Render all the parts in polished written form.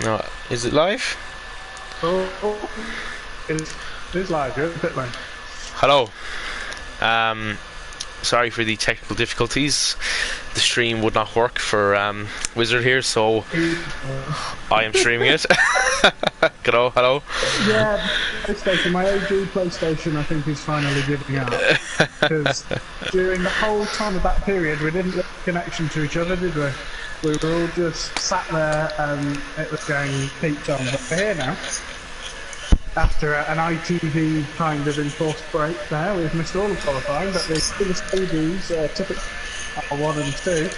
No, is it live? Oh, it is live. You're at the pit lane. Hello. Sorry for the technical difficulties. The stream would not work for Wizard here, so I am streaming it. Hello, hello. Yeah, PlayStation, my OG PlayStation, I think is finally giving out. Because during the whole time of that period, we didn't get a connection to each other, did we? We were all just sat there and it was going peaked on. But we're here now. After an ITV kind of enforced break there, we've missed all the qualifying, but the biggest ABs took it 1 and 2.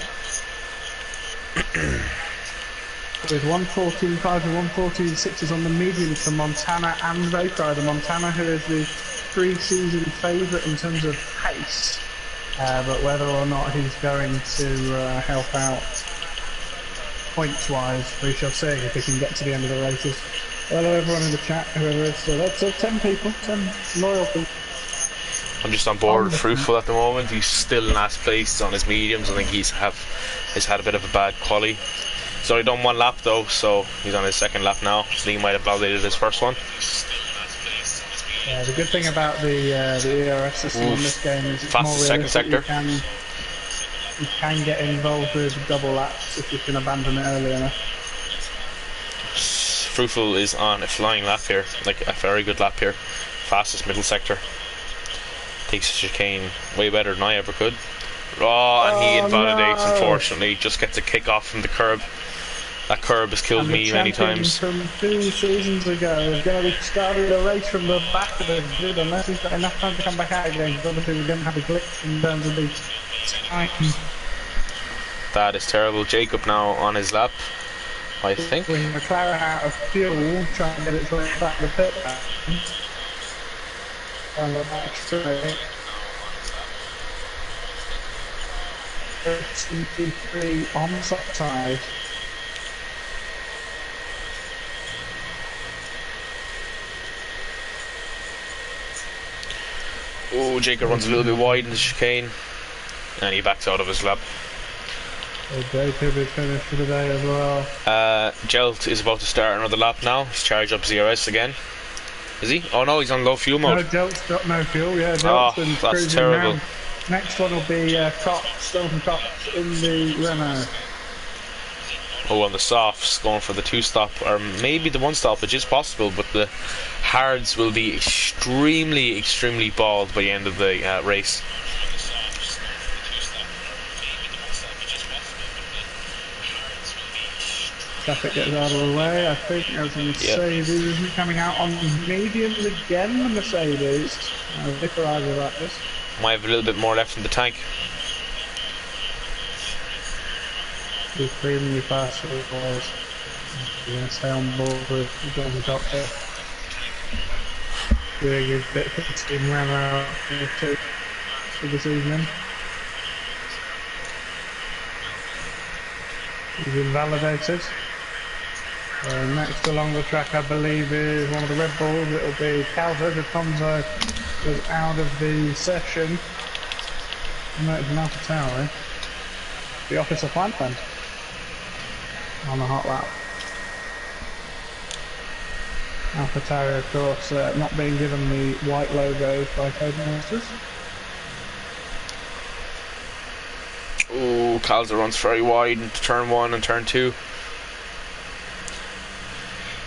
With 114.5 and 114.6s on the mediums for Montana and Vapor. The Montana, who is the pre-season favourite in terms of pace, but whether or not he's going to help out points-wise, we shall see if he can get to the end of the races. Hello everyone in the chat, whoever is still there. So 10 people, 10 loyal people. I'm just on board with Fruitful at the moment. He's still in last place on his mediums. I think he's had a bit of a bad quali. He's only done 1 lap though, so he's on his 2nd lap now. So he might have validated his first one. Yeah, the good thing about the ERS system in this game is it's more realistic. Sector. You can get involved with double laps if you can abandon it early enough. Fruitful is on a flying lap here, like a very good lap here. Fastest middle sector. Takes the chicane way better than I ever could. Oh, and he invalidates, no. Unfortunately. Just gets a kick off from the curb. That curb has killed me many times. From 2 seasons ago, is going to be starting a race from the back of the grid unless he's got enough time to come back out again, because obviously we're going to have a glitch in terms of the time. That is terrible. Jacob now on his lap, I think. With McLaren out of fuel, trying to get its way back to the pit. And the back straight. 33 on the side. Oh, Jacob runs a little bit wide in the chicane, and he backs out of his lap. Jacob is finished for the day as well. Jelt is about to start another lap now. He's charged up ZRS again. Is he? Oh no, he's on low fuel mode. No, Jelt's got no fuel, yeah. Jelt's been that's terrible. Around. Next one will be Cox, Dalton Cox in the Renault. Oh, on the softs, going for the 2-stop, or maybe the 1-stop, which is possible, but the hards will be extremely, extremely bald by the end of the race. Traffic gets out of the way. I think there's a Mercedes coming out on mediums again. The Mercedes. Vicar argued about this. Might have a little bit more left in the tank. Extremely fast for the boys. You're going to stay on board with John the Doctor. Doing his bit for the team Renault for this evening. He's invalidated. Next along the track, I believe, is one of the Red Bulls. It'll be Calvo. Jafonzo was out of the session. No, it's an Alpha Tower. The officer plant then. On the hot lap. Alpha Tower, of course, not being given the white logo by Codemasters. Oh, Calza runs very wide into turn 1 and turn 2.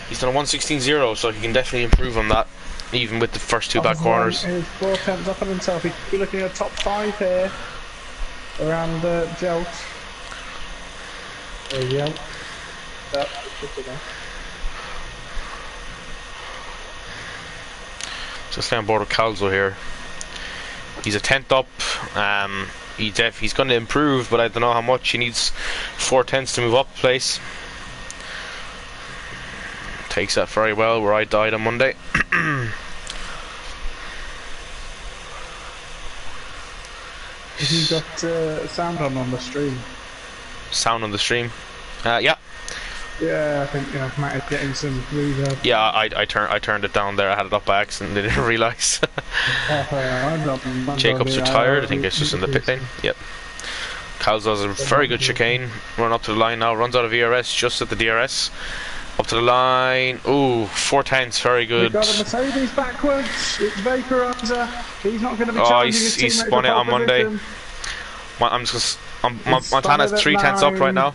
He's done a 1:16.0, so he can definitely improve on that, even with the first 2 back corners. He's 4 tenths up on himself. He's looking at top 5 here around Jelt. Jelt. Just on board with Calzo here. He's a 10th up. He's going to improve, but I don't know how much. He needs 4 tenths to move up a place. Takes that very well, where I died on Monday. Have you got sound on the stream? Sound on the stream? Yeah. Yeah, I think Matt is getting some reverb. Yeah, I turned it down there. I had it up by accident. Didn't realise. Jacob's retired. I think it's just in the pit lane. Yep. Calzo's a very good chicane. Run up to the line now. Runs out of ERS just at the DRS. Up to the line. Ooh, 4 tenths, very We've good. got a Mercedes backwards. It's Vaporizer. He's not going to be Oh, challenging his he's teammate spun for it on pole Monday. position. I'm just gonna, He's Montana's spun it at 3 tenths up right 9. now.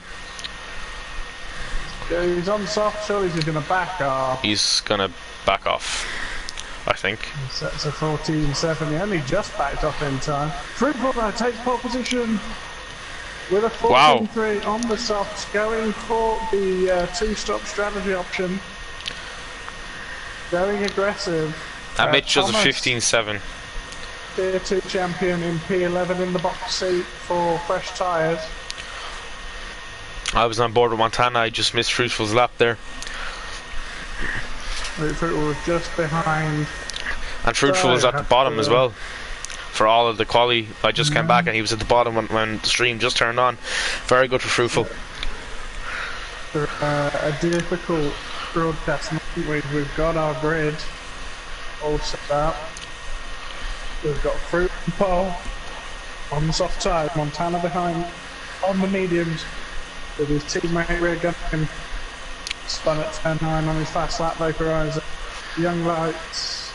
He's on soft. Surely he's going to back off. He's gonna back off, I think. He sets a 14.7. He only just backed off in time. Fruitful now takes pole position with a 14.3 on the softs, going for the two-stop strategy option. Going aggressive. And Mitch does a Thomas, 15.7. Tier 2 champion in P11 in the box seat for fresh tyres. I was on board with Montana, I just missed Fruitful's lap there. Fruitful was just behind. And Fruitful was at the bottom as well. For all of the quali, I just came back and he was at the bottom when the stream just turned on. Very good for Fruitful. A difficult broadcast. We've got our grid all set up. We've got Fruit and Pole on the soft tyres, Montana behind on the mediums with his teammate rear gunning. Spun at turn 9 on his fast lap Vaporizer. Young Lights.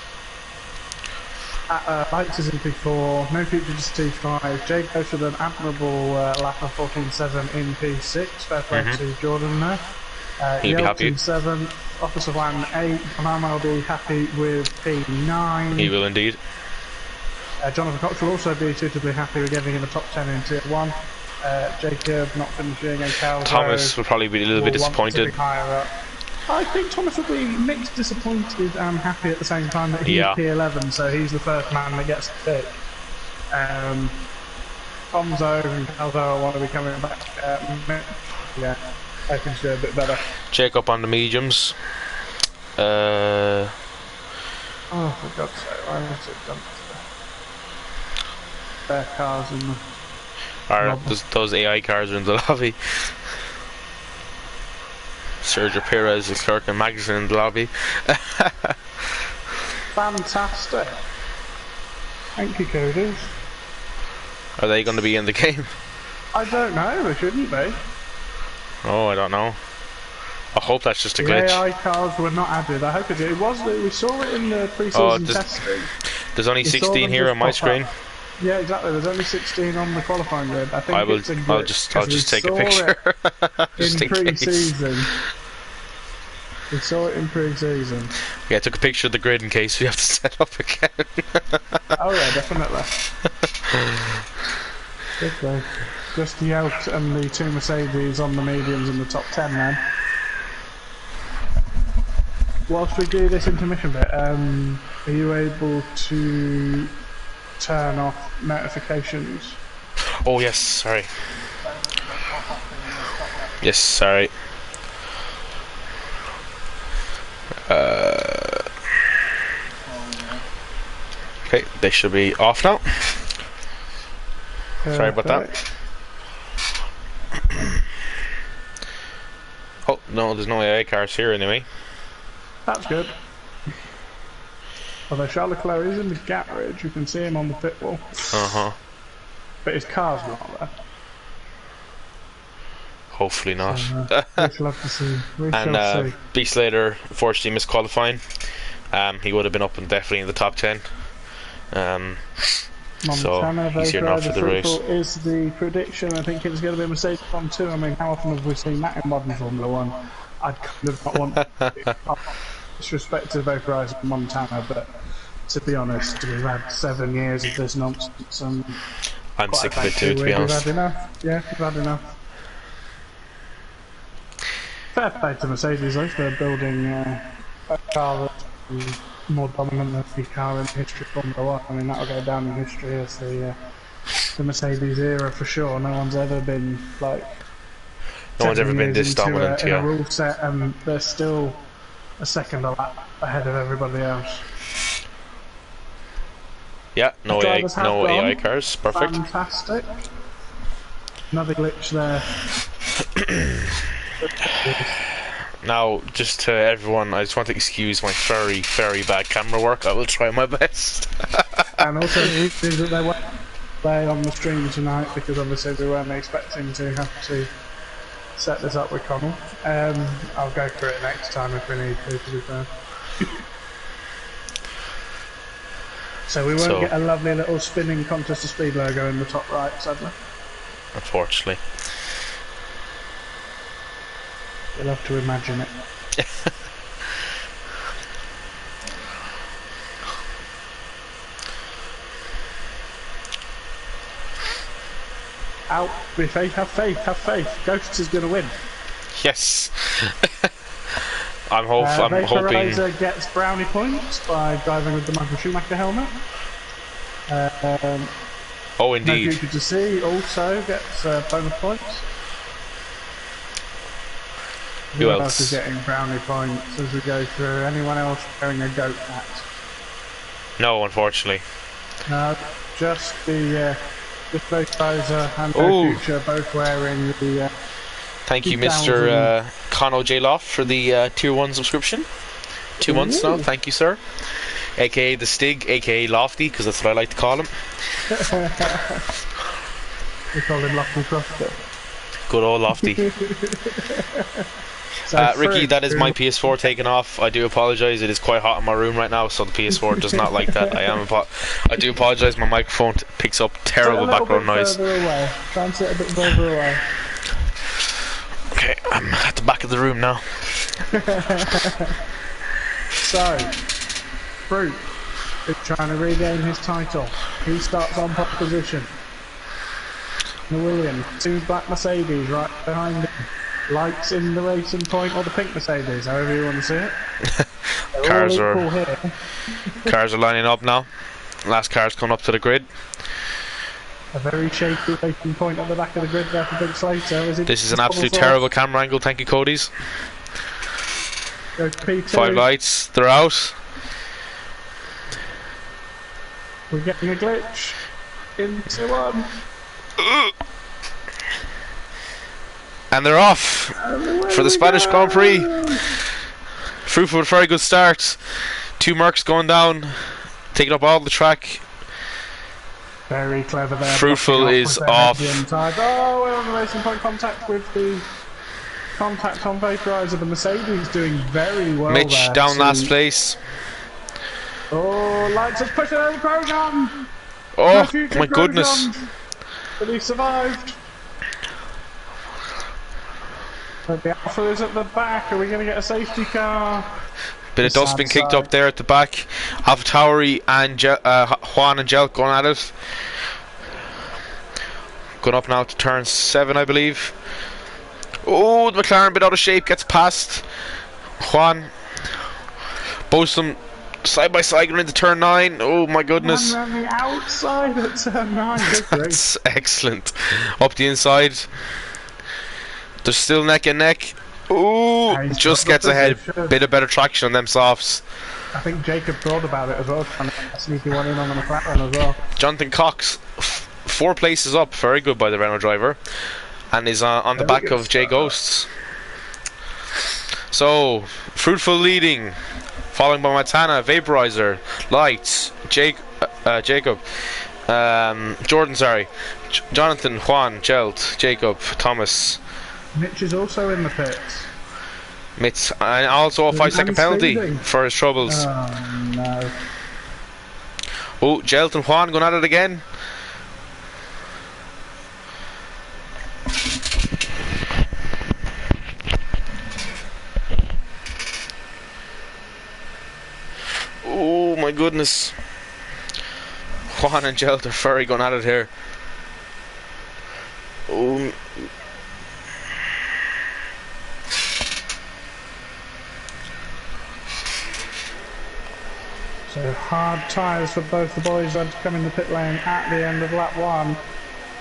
Lights is in P4, No Future just T5. Jake goes with an admirable lap of 14.7 in P6. Fair play to Jordan there. He'll be happy. P7, Officer One 8. Panama will be happy with P9. He will indeed. Jonathan Cox will also be suitably happy with getting in the top 10 in Tier 1. Jacob not finishing, and Cal Thomas will probably be a little bit disappointed. I think Thomas will be mixed disappointed and happy at the same time that he's P11, so he's the first man that gets to pick. Tomzo and Calzo want to be coming back. Yeah, I think she'll do a bit better. Jacob on the mediums. Oh, for God's sake, why has it done their cars in the... Those AI cars are in the lobby. Sergio Perez, Leclerc and Magnussen in the lobby. Fantastic. Thank you, Cody. Are they going to be in the game? I don't know, they shouldn't be. Oh, I don't know. I hope that's just a glitch. The AI cars were not added. I hope it was. We saw it in the pre-season testing. There's only 16 here on my screen. Up. Yeah, exactly. There's only 16 on the qualifying grid. I think it's a glitch. I'll just take a picture. In pre-season. We saw it in pre-season. Yeah, I took a picture of the grid in case we have to set up again. Oh yeah, definitely. Good. Just the Elk and the two Mercedes on the mediums in the top 10 then. Whilst we do this intermission bit, are you able to turn off notifications? Oh yes, sorry. Yes, sorry. Okay, they should be off now. Sorry about that. Oh, no, there's no AI cars here anyway. That's good. Although Charles Leclerc is in the garage, you can see him on the pit wall. But his car's not there. Hopefully not. So, we shall have to see. And Beast Slater unfortunately missed qualifying. He would have been up and definitely in the top 10. So he's here now for the race. Is the prediction? I think it's going to be a Mercedes 1-2. I mean, how often have we seen that in modern Formula 1? I'd kind of not want to disrespect to both Rise and Montana, but to be honest, we've had 7 years of this nonsense, and I'm sick of it too, to be honest. We've had enough. Yeah, we've had enough. Fair play to Mercedes, though, they're building a car that's more dominant than the car in the history of Formula 1. I mean, that'll go down in history as the Mercedes era for sure. No one's ever been like. No one's ever been this dominant, in a rule set, and they're still a second a lap ahead of everybody else. Yeah, no AI cars, perfect. Fantastic. Another glitch there. Now, just to everyone, I just want to excuse my very, very bad camera work. I will try my best. And also, is that they won't play on the stream tonight because obviously we weren't expecting to have to set this up with Connell. I'll go through it next time if we need to be fair. So we won't get a lovely little spinning contest of speed logo in the top right, sadly. Unfortunately. You'll have to imagine it. Out with faith, have faith, have faith. Ghosts is going to win. Yes. I'm hoping. Vaporizer gets brownie points by driving with the Michael Schumacher helmet. Oh, indeed. No Future to See also gets bonus points. Who else is getting brownie points as we go through? Anyone else wearing a goat hat? No, unfortunately. No, just the Vaporizer and No Future both wearing the. Thank you, Mr. Conno J. Loft, for the Tier 1 subscription. 2 months now, thank you, sir. AKA the Stig, AKA Lofty, because that's what I like to call him. We call him Lofty Crofter. Good old Lofty. Ricky, that is my PS4 taken off. I do apologise, it is quite hot in my room right now, so the PS4 does not like that. I do apologise, my microphone picks up terrible background noise. Try and sit a bit further away. Okay, I'm at the back of the room now. So, Fruit is trying to regain his title. He starts on pole position. Williams, 2 black Mercedes right behind him. Lights in the racing point, or the pink Mercedes, however you want to see it. Cars are lining up now. Last car's coming up to the grid. A very shaky racing point at the back of the grid there for Big Slater. This is an absolute terrible camera angle, thank you, Cody's. Goes P2. 5 lights, they're out. We're getting a glitch into one. And they're off for the Spanish Grand Prix. Fruitful with a very good start. 2 Mercs going down, taking up all the track. Very clever there. Fruitful is off. Oh, we're on the racing point contact with the contact on Vaporizer. The Mercedes doing very well. Mitch there down last place. Oh, Lights is pushing over Grosjean. Oh my goodness. But he survived. But the Alpha is at the back. Are we going to get a safety car? Bit of dust been kicked up there at the back. AlphaTauri and Juan and Jelk going at it. Going up now to turn 7, I believe. Oh, the McLaren bit out of shape, gets past Juan. Both of them side by side going into turn 9. Oh my goodness. One on the outside at turn 9. That's excellent. Up the inside. They're still neck and neck. Ooh, just gets ahead. Bit of better traction on them softs. I think Jacob thought about it as well, trying to sneaky one in on the McLaren as well. Jonathan Cox, 4 places up, very good by the Renault driver, and is on the back of Jay Ghosts. So, Fruitful leading, following by Montana, Vaporizer, Lights, Jacob, Jordan, sorry, Jonathan, Juan, Jelt, Jacob, Thomas. Mitch is also in the pits. Mitch, and also a 5-second penalty for his troubles. Oh no. Oh, Jelt and Juan going at it again. Oh my goodness. Juan and Jelt are very going at it here. Oh. So hard tyres for both the boys who had to come in the pit lane at the end of lap 1.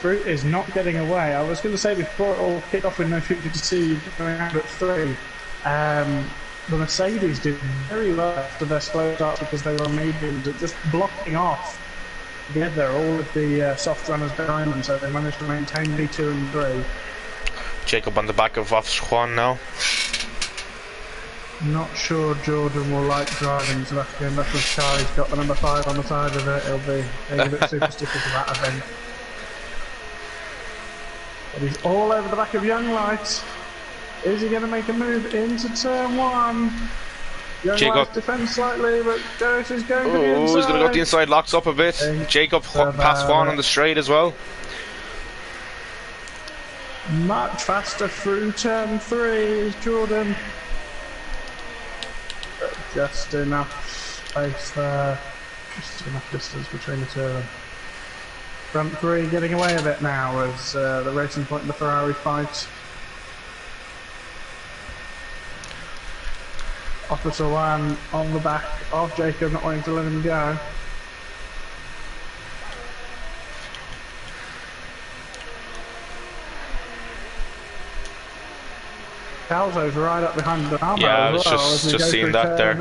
Fruit is not getting away. I was going to say before it all kicked off with No Future to See going out at 3. The Mercedes did very well after their slow start because they were mediums, just blocking off together all of the soft runners behind them, so they managed to maintain V2 and 3. Jacob on the back of Juan now. Not sure Jordan will like driving Sebastian Vettel's car. He's got the number 5 on the side of it. He'll be a bit superstitious about that, I think. But he's all over the back of Young Light. Is he going to make a move into turn one? Jacob defends slightly, but Darius is going to the inside. Oh, he's going to go to the inside, locks up a bit. Jacob past Juan on the straight as well. Much faster through turn three, Jordan. But just enough space there. Just enough distance between the two of them. Front three getting away a bit now as the Racing Point and the Ferrari fight. Officer One on the back of Jacob, not wanting to let him go. Calzo's right up behind the armor. Yeah, I was well, just seeing that there.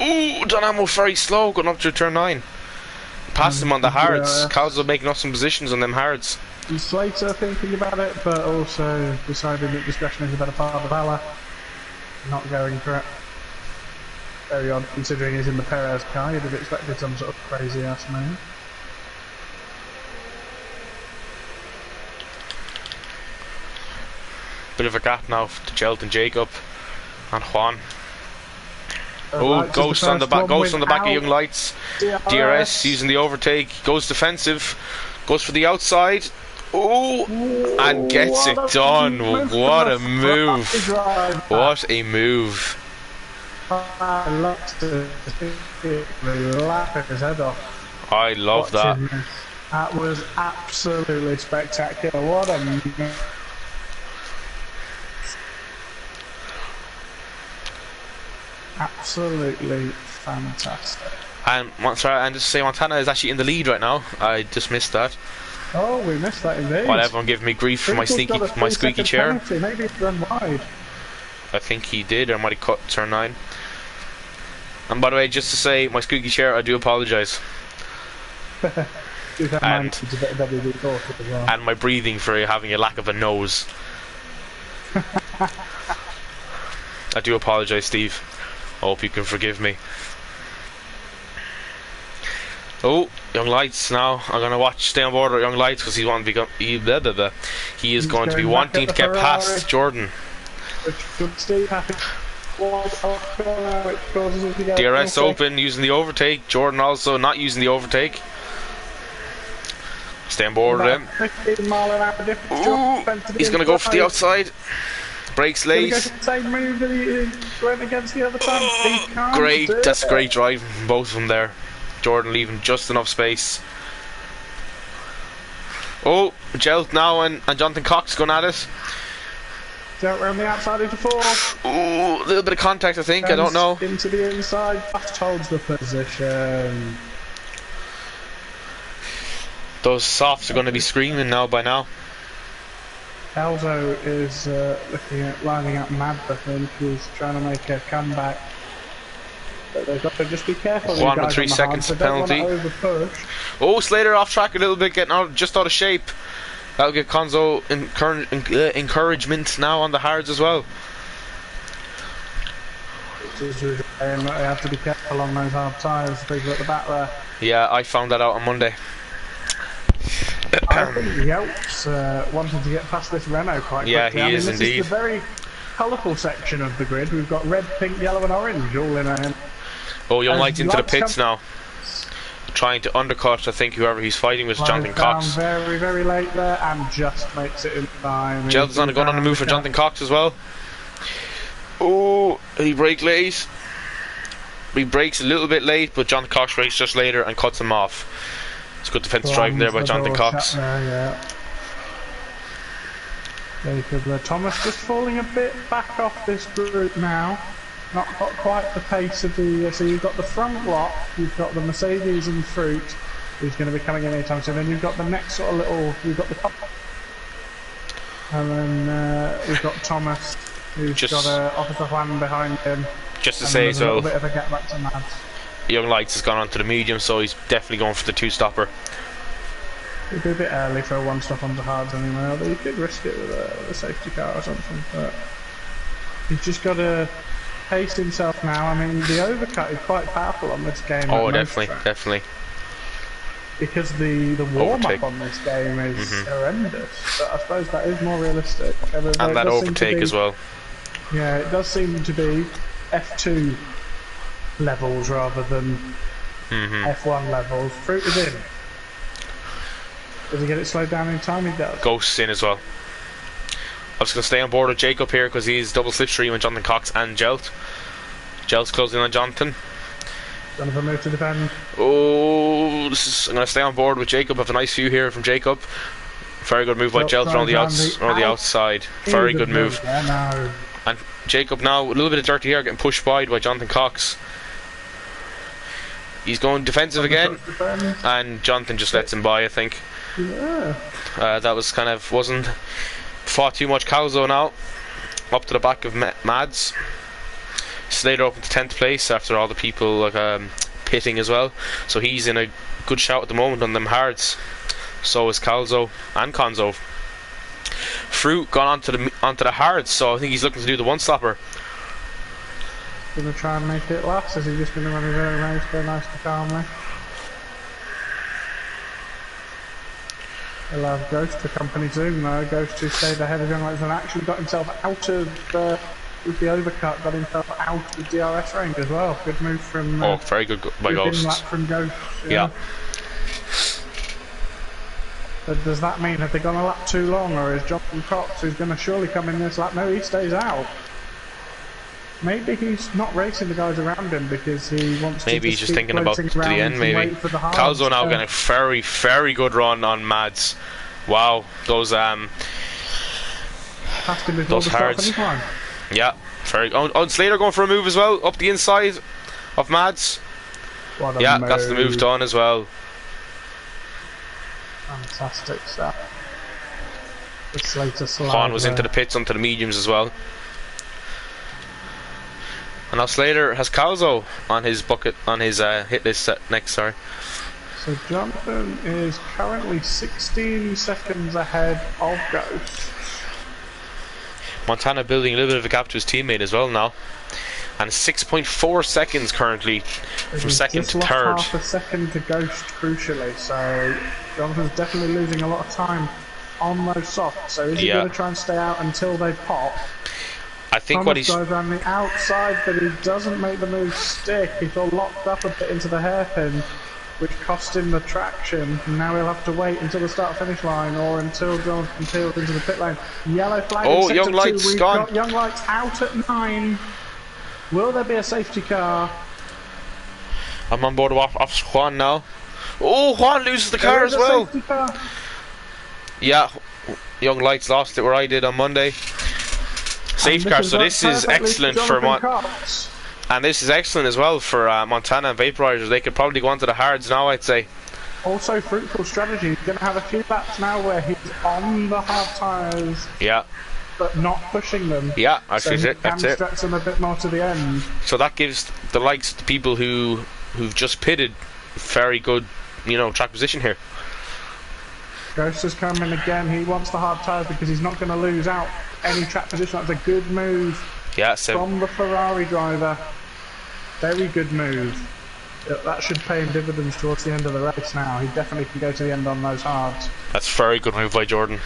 Ooh, Don Amo very slow going up to turn 9. Passed him on the hards. Yeah. Calzo making up some positions on them hards. And Slater thinking about it, but also deciding that discretion is a better part of valor. Not going for it. Very odd considering he's in the Perez car. You'd have expected some sort of crazy ass move. Bit of a gap now to Jelt and Jacob and Juan. Oh, Ghost on the back, Ghost on the back of Young Lights. DRS using the overtake, goes defensive, goes for the outside. Oh, and gets it done. What a move! What a move! I love to laugh his head off. I love that. That was absolutely spectacular. What a move! Absolutely fantastic. And sorry, and just to say Montana is actually in the lead right now. I just missed that. Oh, we missed that indeed. While everyone giving me grief for my squeaky chair. Penalty. Maybe it's run wide. I think he did, or might have cut turn 9. And by the way, just to say, my squeaky chair, I do apologise. And my breathing for having a lack of a nose. I do apologise, Steve. I hope you can forgive me. Oh, Young Lights now. I'm going to stay on board with Young Lights because he's wanting to become. He is going to be wanting to get past Jordan. DRS open, using the overtake. Jordan also not using the overtake. Stay on board with him. Ooh, he's going to go for the outside. Brakes late. Same move that he went against the other time. Great, that's great driving from both of them there. Jordan leaving just enough space. Oh, Jelt now and Jonathan Cox going at it. Jelt round the outside into 4. Ooh, a little bit of contact I think, I don't know. Into the inside, fast holds the position. Those softs are going to be screaming now by now. Calzo is looking at lining up Mad, I think. He's trying to make a comeback. But they've got to just be careful. 1 with 3 seconds penalty. Oh, Slater off track a little bit, getting just out of shape. That'll give Conzo encouragement now on the hards as well. They have to be careful on those hard tyres, people at the back there. Yeah, I found that out on Monday. I think Yelp's wanting to get past this Renault quite quickly. Yeah, he is indeed. This is the very colourful section of the grid. We've got red, pink, yellow and orange all in a... Oh, Young Lights into the pits now. Trying to undercut, I think, whoever he's fighting with Jonathan Cox. Very, very late there and just makes it in time. Jelton's on the move for Jonathan Cox as well. Oh, he braked late. He brakes a little bit late, but Jonathan Cox brakes just later and cuts him off. It's good defense driving there by Jonathan Cox. Thomas just falling a bit back off this group now. Not got quite the pace of the... so you've got the front block, you've got the Mercedes and Fruit, who's going to be coming in anytime soon, and then you've got the next sort of little... You've got the top... And then we've got Thomas, who's got Officer Juan behind him. Just to say as well, a bit of a get back to Mads. Young Lights has gone on to the medium, so he's definitely going for the 2-stopper. It'd be a bit early for a 1-stop on the hards anyway, although you could risk it with a safety car or something, but he's just got to pace himself now. I mean, the overcut is quite powerful on this game. Oh, definitely. Because the warm-up on this game is horrendous, but I suppose that is more realistic. And that overtake as well. Yeah, it does seem to be F2 levels rather than F1 levels. Fruit is in. Does he get it slowed down in time? He does. Ghost's in as well. I'm just going to stay on board with Jacob here because he's double slipstream with Jonathan Cox and Jelt. Jelt's closing on Jonathan. Jonathan move to defend. Oh, I'm going to stay on board with Jacob. Have a nice view here from Jacob. Very good move by Jelt on the outside. Very good move. Yeah, no. And Jacob now, a little bit of dirty hair, getting pushed by Jonathan Cox. He's going defensive again, and Jonathan just lets him by, I think. Yeah. That was kind of, wasn't fought too much. Calzo now, up to the back of Mads. Slater up into 10th place after all the people pitting as well. So he's in a good shout at the moment on them hards. So is Calzo and Conzo. Fruit gone onto the hards, so I think he's looking to do the one-stopper. Gonna try and make it last, as he's just gonna run his own race, go nice and calmly. He'll have Ghost to accompany Zoom though. Ghost who stayed ahead of Young Lights and actually got himself out of with the overcut, got himself out of the DRS range as well. Good move from very good by Ghost. Lap from Ghost. Yeah. But does that mean have they gone a lap too long, or is Jonathan Cox who's going to surely come in this lap? No, he stays out. Maybe he's not racing the guys around him because he wants maybe to he's just thinking about to the end. Maybe Calzo now getting a very, very good run on Mads. Wow, those hards. Yeah, very. Oh, Slater going for a move as well up the inside of Mads. Yeah, that's the move done as well. Fantastic stuff. The Slater slide. Juan was into the pits onto the mediums as well. And now Slater has Calzo on his bucket, on his hit list next, sorry. So Jonathan is currently 16 seconds ahead of Ghost. Montana building a little bit of a gap to his teammate as well now. And 6.4 seconds currently from second to third. Half a second to Ghost, crucially. So Jonathan's definitely losing a lot of time on those softs. So is he going to try and stay out until they pop? I think what he's goes on the outside, but he doesn't make the move stick. He's all locked up a bit into the hairpin, which cost him the traction. And now he'll have to wait until the start-finish line, or until Jonathan peels into the pit lane. Yellow flag. Oh, Young Lights gone. Young Lights out at 9. Will there be a safety car? I'm on board off Juan now. Oh, Juan loses the car as well. Yeah, Young Lights lost it where I did on Monday. Safety car, so this is excellent for and this is excellent as well for Montana and Vaporizers. They could probably go onto the hards now, I'd say. Also fruitful strategy. He's going to have a few laps now where he's on the hard tyres. Yeah. But not pushing them. Yeah, actually so that's it. Stretch them a bit more to the end. So that gives the likes of the people who've just pitted very good, track position here. Ghost has come in again. He wants the hard tyres because he's not going to lose out any track position. That's a good move from the Ferrari driver. Very good move. That should pay him dividends towards the end of the race now. He definitely can go to the end on those hards. That's a very good move by Jordan.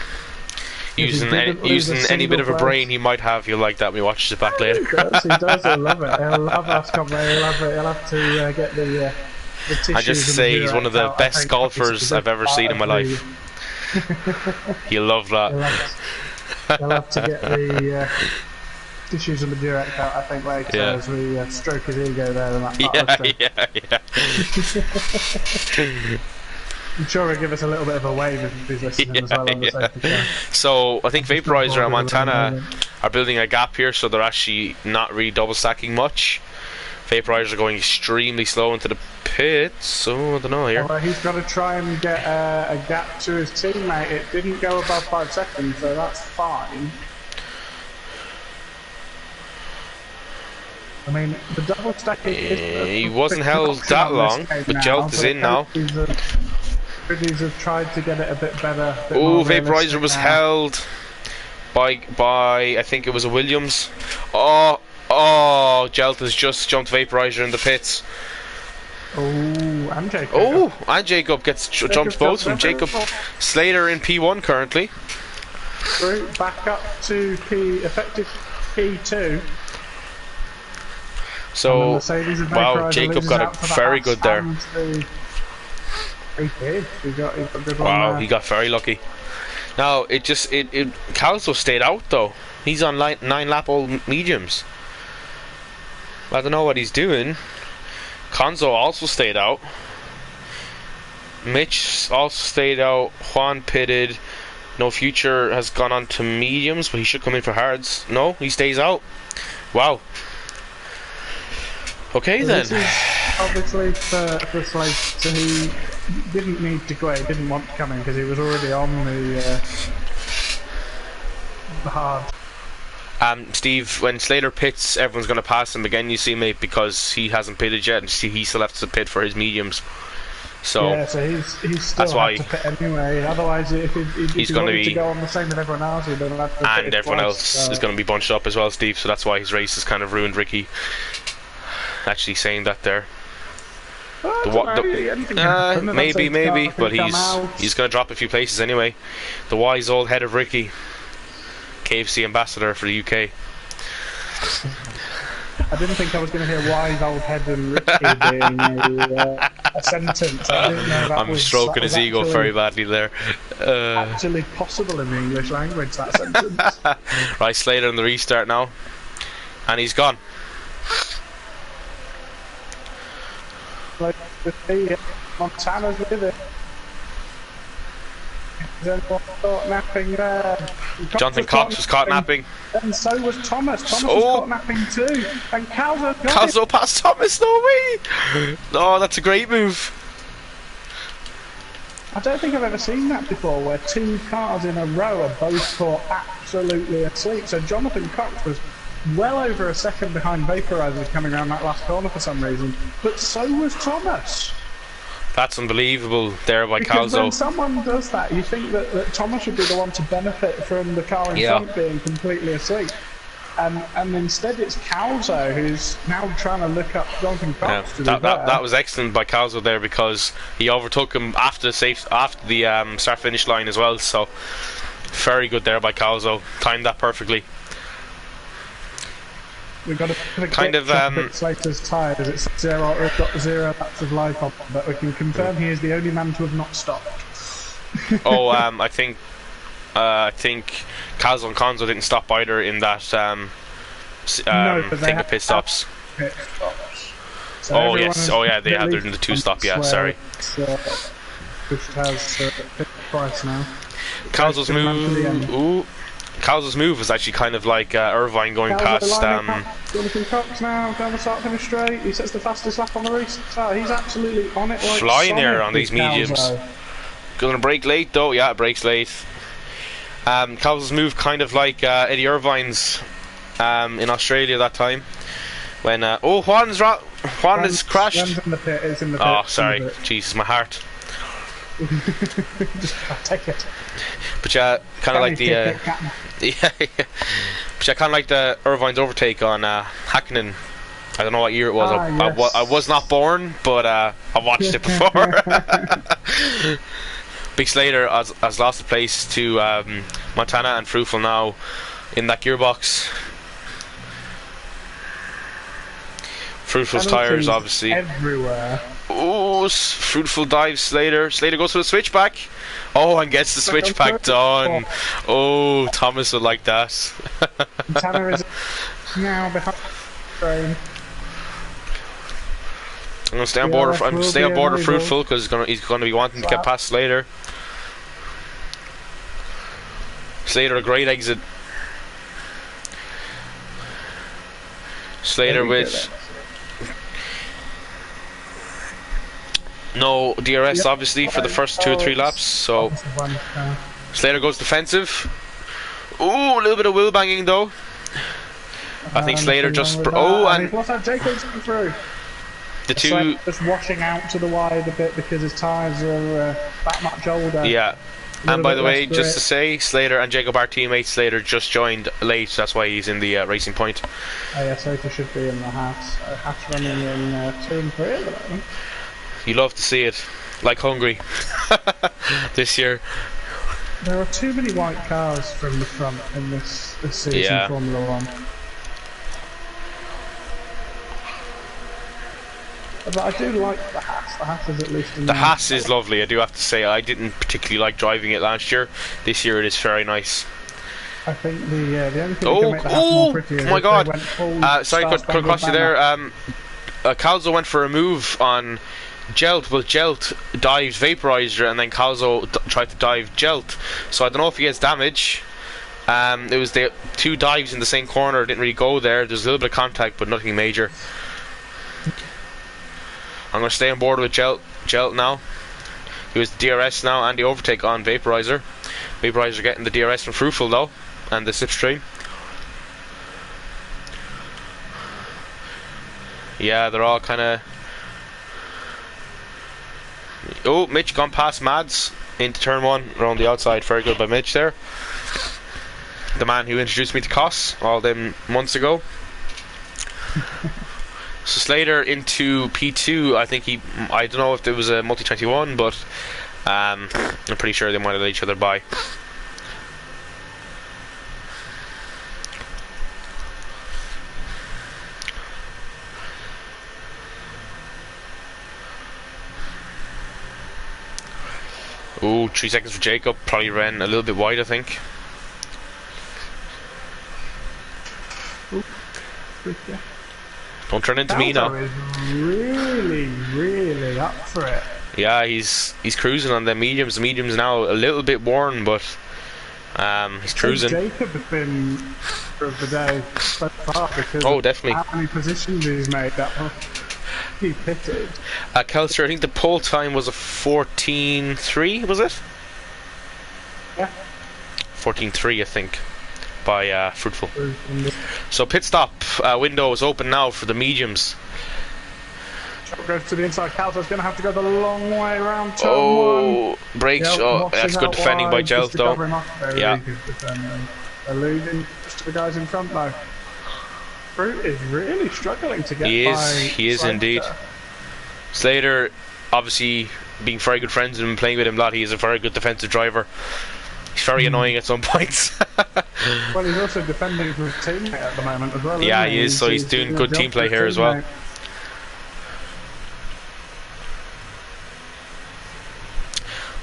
Using any bit of a brain he might have, he'll like that when he watches it back later. He does, he'll love it. He'll love us coming. He'll love it. He'll have to get the tissues. I just say he's one of the best golfers I've ever seen in my life. He'll love that. He'll have to get the tissues and the Durex out, I think, later as we stroke his ego there. And that I'm sure he'll give us a little bit of a wave if he's listening as well on the safety car. So I think Vaporizer and Montana are building a gap here, so they're actually not really double stacking much. Vaporizer are going extremely slow into the pits, so I don't know here. Well, he's got to try and get a gap to his teammate. It didn't go above 5 seconds, so that's fine. I mean, the double stacking he wasn't held that long, but Jelt is in now. Have tried to get it a bit better. Oh, Vaporizer was held by I think it was a Williams. Oh, Jelt has just jumped Vaporizer in the pits. Oh, and Jacob. Oh, and Jacob jumps both from Jacob. Slater in P1 currently. Back up to P effective P2. So, wow, Jacob got it very good there. He did. He got a good one Wow, there. he got very lucky. Now, Calzo stayed out though. He's on 9-lap old mediums. I don't know what he's doing. Conzo also stayed out. Mitch also stayed out. Juan pitted. No Future has gone on to mediums, but he should come in for hards. No, he stays out. Wow. Okay, then. This is obviously for Slade, so he didn't need to go. He didn't want to come in because he was already on the hard. Steve, when Slater pits, everyone's going to pass him again, you see, mate, because he hasn't pitted yet, and he still has to pit for his mediums. So yeah, so he's still that's why to pit anyway. Otherwise, if he wanted to go on the same with everyone else, he'd have to and everyone twice, else is going to be bunched up as well, Steve. So that's why his race has kind of ruined Ricky. Actually, saying that there. Maybe, but he's going to drop a few places anyway. The wise old head of Ricky, KFC ambassador for the UK. I didn't think I was going to hear wise old head and Ricky being a sentence. I didn't know that I'm stroking his ego very badly there. Actually possible in the English language, that sentence. Right, Slater on the restart now, and he's gone. Like Montana's with it. Is anyone caught napping there? Jonathan Cox was caught napping. And so was Thomas. Thomas was caught napping too. And Calzo passed Thomas, no way! No, that's a great move. I don't think I've ever seen that before, where two cars in a row are both caught absolutely asleep. So Jonathan Cox was well over a second behind Vaporizer coming around that last corner for some reason. But so was Thomas. That's unbelievable there by because Calzo. When someone does that, you think that Thomas should be the one to benefit from the car in front being completely asleep. And instead it's Calzo who's now trying to look up Jonathan Cox to do that was excellent by Calzo there, because he overtook him after the start-finish line as well. So very good there by Calzo. Timed that perfectly. We've got to kind of Slater's tyres. It's we've got 0 laps of life on, but we can confirm he is the only man to have not stopped. I think Calzo and Conzo didn't stop either in that thing of pit stops. So they had in the 2-stop. Yeah, sorry. Which has pit twice now. Calzo's move. Calzo's move was actually kind of like Irvine going past. Jonathan Cox now down the start finish straight. He sets the fastest lap on the race. He's absolutely on it. Like flying here on these mediums. Going to brake late though. Yeah, it brakes late. Calzo's move kind of like Eddie Irvine's in Australia that time when Juan has crashed. Juan's in the pit. It's in the pit. Oh, sorry. Jesus, my heart. Just take it. But yeah, kind of like the but yeah, kind of like the Irvine's overtake on Hakkinen. I don't know what year it was. I was not born, but I watched it before. Big Slater has lost the place to Montana and Fruitful now in that gearbox. Fruitful's tires obviously everywhere. Oh, Fruitful dives Slater. Slater goes for the switchback. Oh, and gets the switchback done. Oh, Thomas would like that. Tanner is now behind the train. I'm gonna stay on board. I'm stay on board of Fruitful because he's gonna be wanting to get past Slater. Slater a great exit. Slater with no DRS obviously for the first 2 or 3 laps, so Slater goes defensive. Ooh, a little bit of wheel banging though. I think Slater just and Jacob's coming through. The two just washing out to the wide a bit because his tyres are that much older. Yeah. And by the way, just to say, Slater and Jacob are teammates. Slater just joined late, that's why he's in the Racing Point. Oh yeah, Slater should be in the Haas running in 2 and 3 at the moment. You love to see it, like Hungary this year. There are too many white cars from the front in this season, Formula 1. But I do like the Haas. The Haas is at least in The Haas is lovely, I do have to say. I didn't particularly like driving it last year. This year it is very nice. I think the only thing that can make the Haas more pretty is my if god! they went full Sorry, cut across you there. Calzo went for a move on Jelt, but Jelt dives Vaporizer, and then Calzo tried to dive Jelt. So I don't know if he gets damage. It was the two dives in the same corner, didn't really go there. There's a little bit of contact, but nothing major. I'm going to stay on board with Jelt now. He was the DRS now and the overtake on Vaporizer. Vaporizer getting the DRS from Fruitful though, and the slipstream. Yeah, they're all kind of... Oh, Mitch gone past Mads into turn 1 around the outside. Very good by Mitch there. The man who introduced me to Koss all them months ago. So Slater into P2. I think I don't know if there was a multi-21, but I'm pretty sure they might have let each other by. Ooh, 3 seconds for Jacob. Probably ran a little bit wide, I think. Yeah. Don't turn into me now. Is really up for it. Yeah, he's cruising on the mediums. The mediums now a little bit worn, but he's cruising. Jacob has been of the day so far because definitely. How many positions he's made that one. He pitted. Kelster, I think the pole time was a 14.3, was it? Yeah. 14.3, I think, by Fruitful. So pit stop window is open now for the mediums. Goes to the inside. Calzo's going to have to go the long way around turn 1. Brakes. That's good defending by Gels though. Yeah. Alluding to the guys in front though. Fruit is really struggling to get by. He is indeed. Slater, obviously being very good friends with him, playing with him a lot, he is a very good defensive driver. He's very annoying at some points. Well, he's also defending for his teammate at the moment as well. Yeah, he is, so he's doing good team play here as well.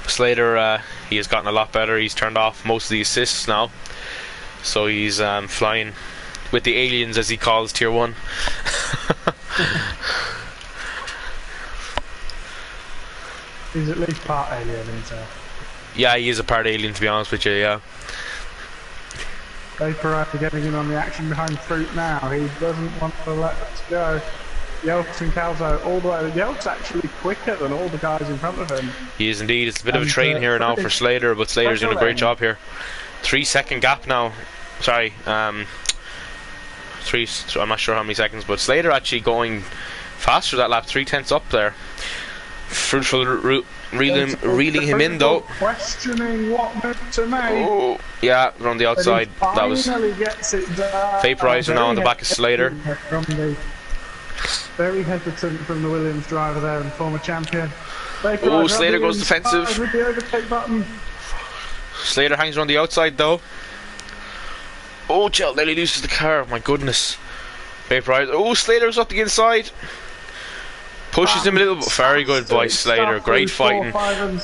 Slater, he has gotten a lot better. He's turned off most of the assists now, so he's flying with the aliens, as he calls Tier 1. He's at least part alien himself. Yeah, he is a part alien, to be honest with you, yeah. Vaporizer getting in on the action behind Fruit now. He doesn't want to let us go. Yelps and Calzo all the way. Yelps actually quicker than all the guys in front of him. He is indeed. It's a bit of a train here now for Slater, but Slater's doing a great job here. 3 second gap now. Sorry, I'm not sure how many seconds, but Slater actually going faster that lap. 3/10 up there. Fruitful reeling him in though. Questioning what move to make. Oh, yeah, on the outside. That was gets it done. Vaporizer now on the back of Slater. Very hesitant from the Williams driver there and former champion. Oh, Slater goes defensive. With the overtake button. Slater hangs around the outside though. Oh, Gel nearly loses the car. My goodness. Vaporizer. Oh, Slater's up the inside. Pushes him a little bit. Very good by Slater. Great fighting.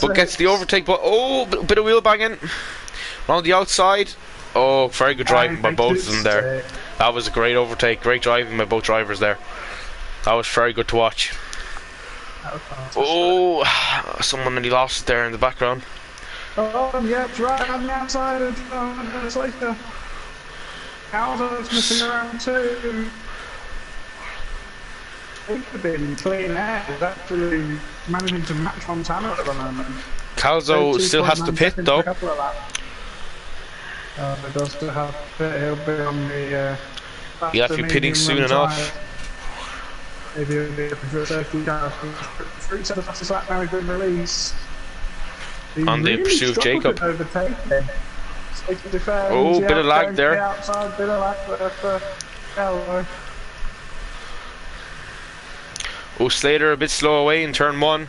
But gets the overtake. But oh, bit of wheel banging. Around the outside. Oh, very good driving by both of them there. That was a great overtake. Great driving by both drivers there. That was very good to watch. Oh, someone nearly lost it there in the background. Oh, yeah, it's right on the outside of Slater. Calzo's missing around too. It could have been clean air. He's actually managing to match Montana at the moment. Calzo still has to pit though. He does still have to pit. He'll be on the. He'll have to be pitting soon enough. Maybe he'll be for a safety car. Fruit said the fastest lap now. He's been released. On the pursuit of Jacob. Oh, bit of lag there. Outside, bit of lag for Calvo. Oh, Slater a bit slow away in turn 1.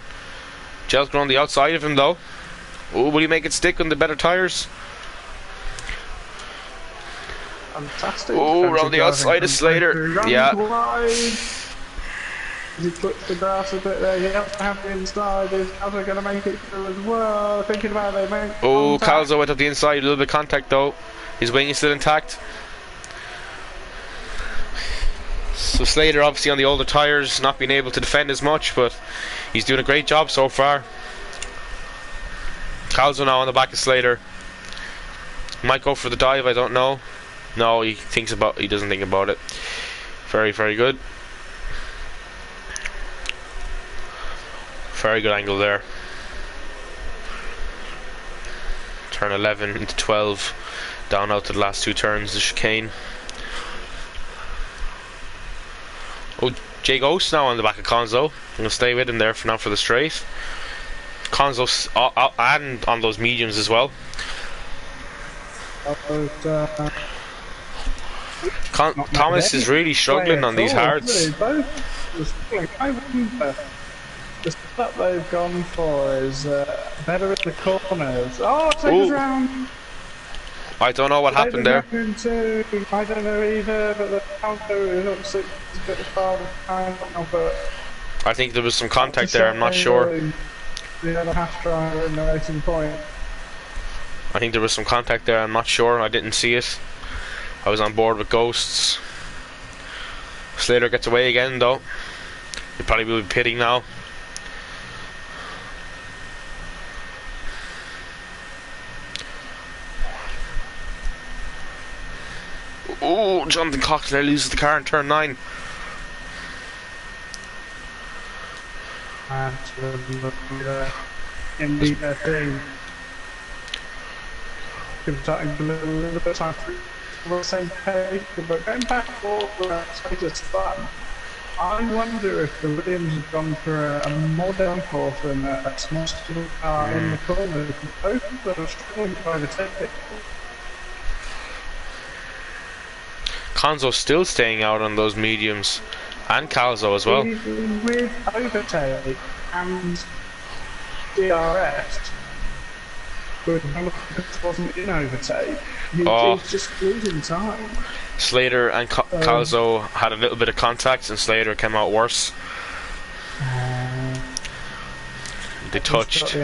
Gel's going on the outside of him though. Oh, will he make it stick on the better tyres? Fantastic. Oh, around the outside of Slater. Yeah. He touched the grass a bit there. He has to have the inside. Is Calzo going to make it through as well? Thinking about it, mate. Oh, Calzo went up the inside. A little bit of contact though. His wing is still intact. So Slater obviously on the older tyres, not being able to defend as much, but he's doing a great job so far. Calzo now on the back of Slater. Might go for the dive, I don't know. No, he doesn't think about it. Very, very good. Very good angle there. Turn 11 into 12. Down out to the last two turns, the chicane. Oh, Jay Ghost now on the back of Conzo. I'm going to stay with him there for now for the straight. Conzo and on those mediums as well. Thomas is really struggling on these hards. I wonder the setup they've gone for is better at the corners. Oh, take us round. I don't know what happened there. I don't know either, but the counter is obviously a bit far behind now, but I think there was some contact there, I'm not sure. The other half driver in the racing point. I think there was some contact there, I'm not sure, I didn't see it. I was on board with Ghosts. Slater gets away again though. He probably will be pitting now. Oh, Jonathan Cox there loses the car in turn 9. And in the thing, starting a little bit of time for the same page, but going back forward, it's just fun. I wonder if the Williams have gone for a more downforce than a small car in the corner. Both of them are struggling to overtake it. Conzo's still staying out on those mediums, and Calzo as well. With overtake and DRS, but it wasn't in overtake. He's just losing time. Slater and Calzo had a little bit of contact, and Slater came out worse. They touched.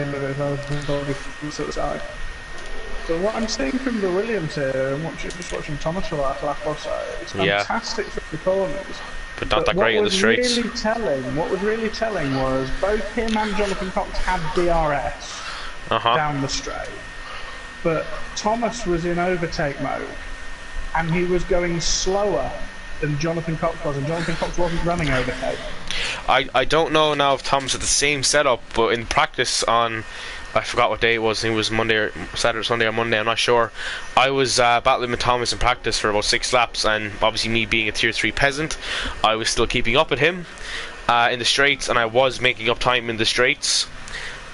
So what I'm seeing from the Williams here, and just watching Thomas for the last lap or so, it's fantastic for the corners. But not that great in the straights. What was really telling was both him and Jonathan Cox had DRS down the straight, but Thomas was in overtake mode, and he was going slower than Jonathan Cox was, and Jonathan Cox wasn't running overtake. I don't know now if Thomas had the same setup, but in practice on, I forgot what day it was. I think it was Monday or Saturday, Sunday or Monday, I'm not sure. I was battling with Thomas in practice for about 6 laps, and obviously me being a tier 3 peasant, I was still keeping up with him in the straights, and I was making up time in the straights.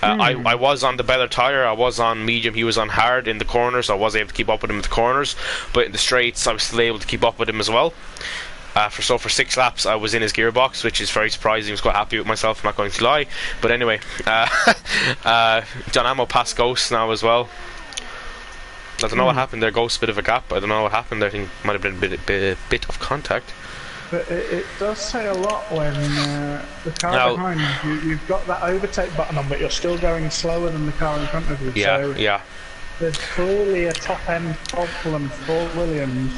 I was on the better tyre, I was on medium, he was on hard in the corners, so I was able to keep up with him in the corners, but in the straights I was still able to keep up with him as well. For 6 laps I was in his gearbox, which is very surprising. I was quite happy with myself, I'm not going to lie. But anyway, John Amo passed Ghost now as well. I don't know what happened there. Ghost, bit of a gap. I don't know what happened there. I think it might have been a bit of contact. But it does say a lot when the car behind you've got that overtake button on, but you're still going slower than the car in front of you. Yeah, so there's clearly a top-end problem for Williams.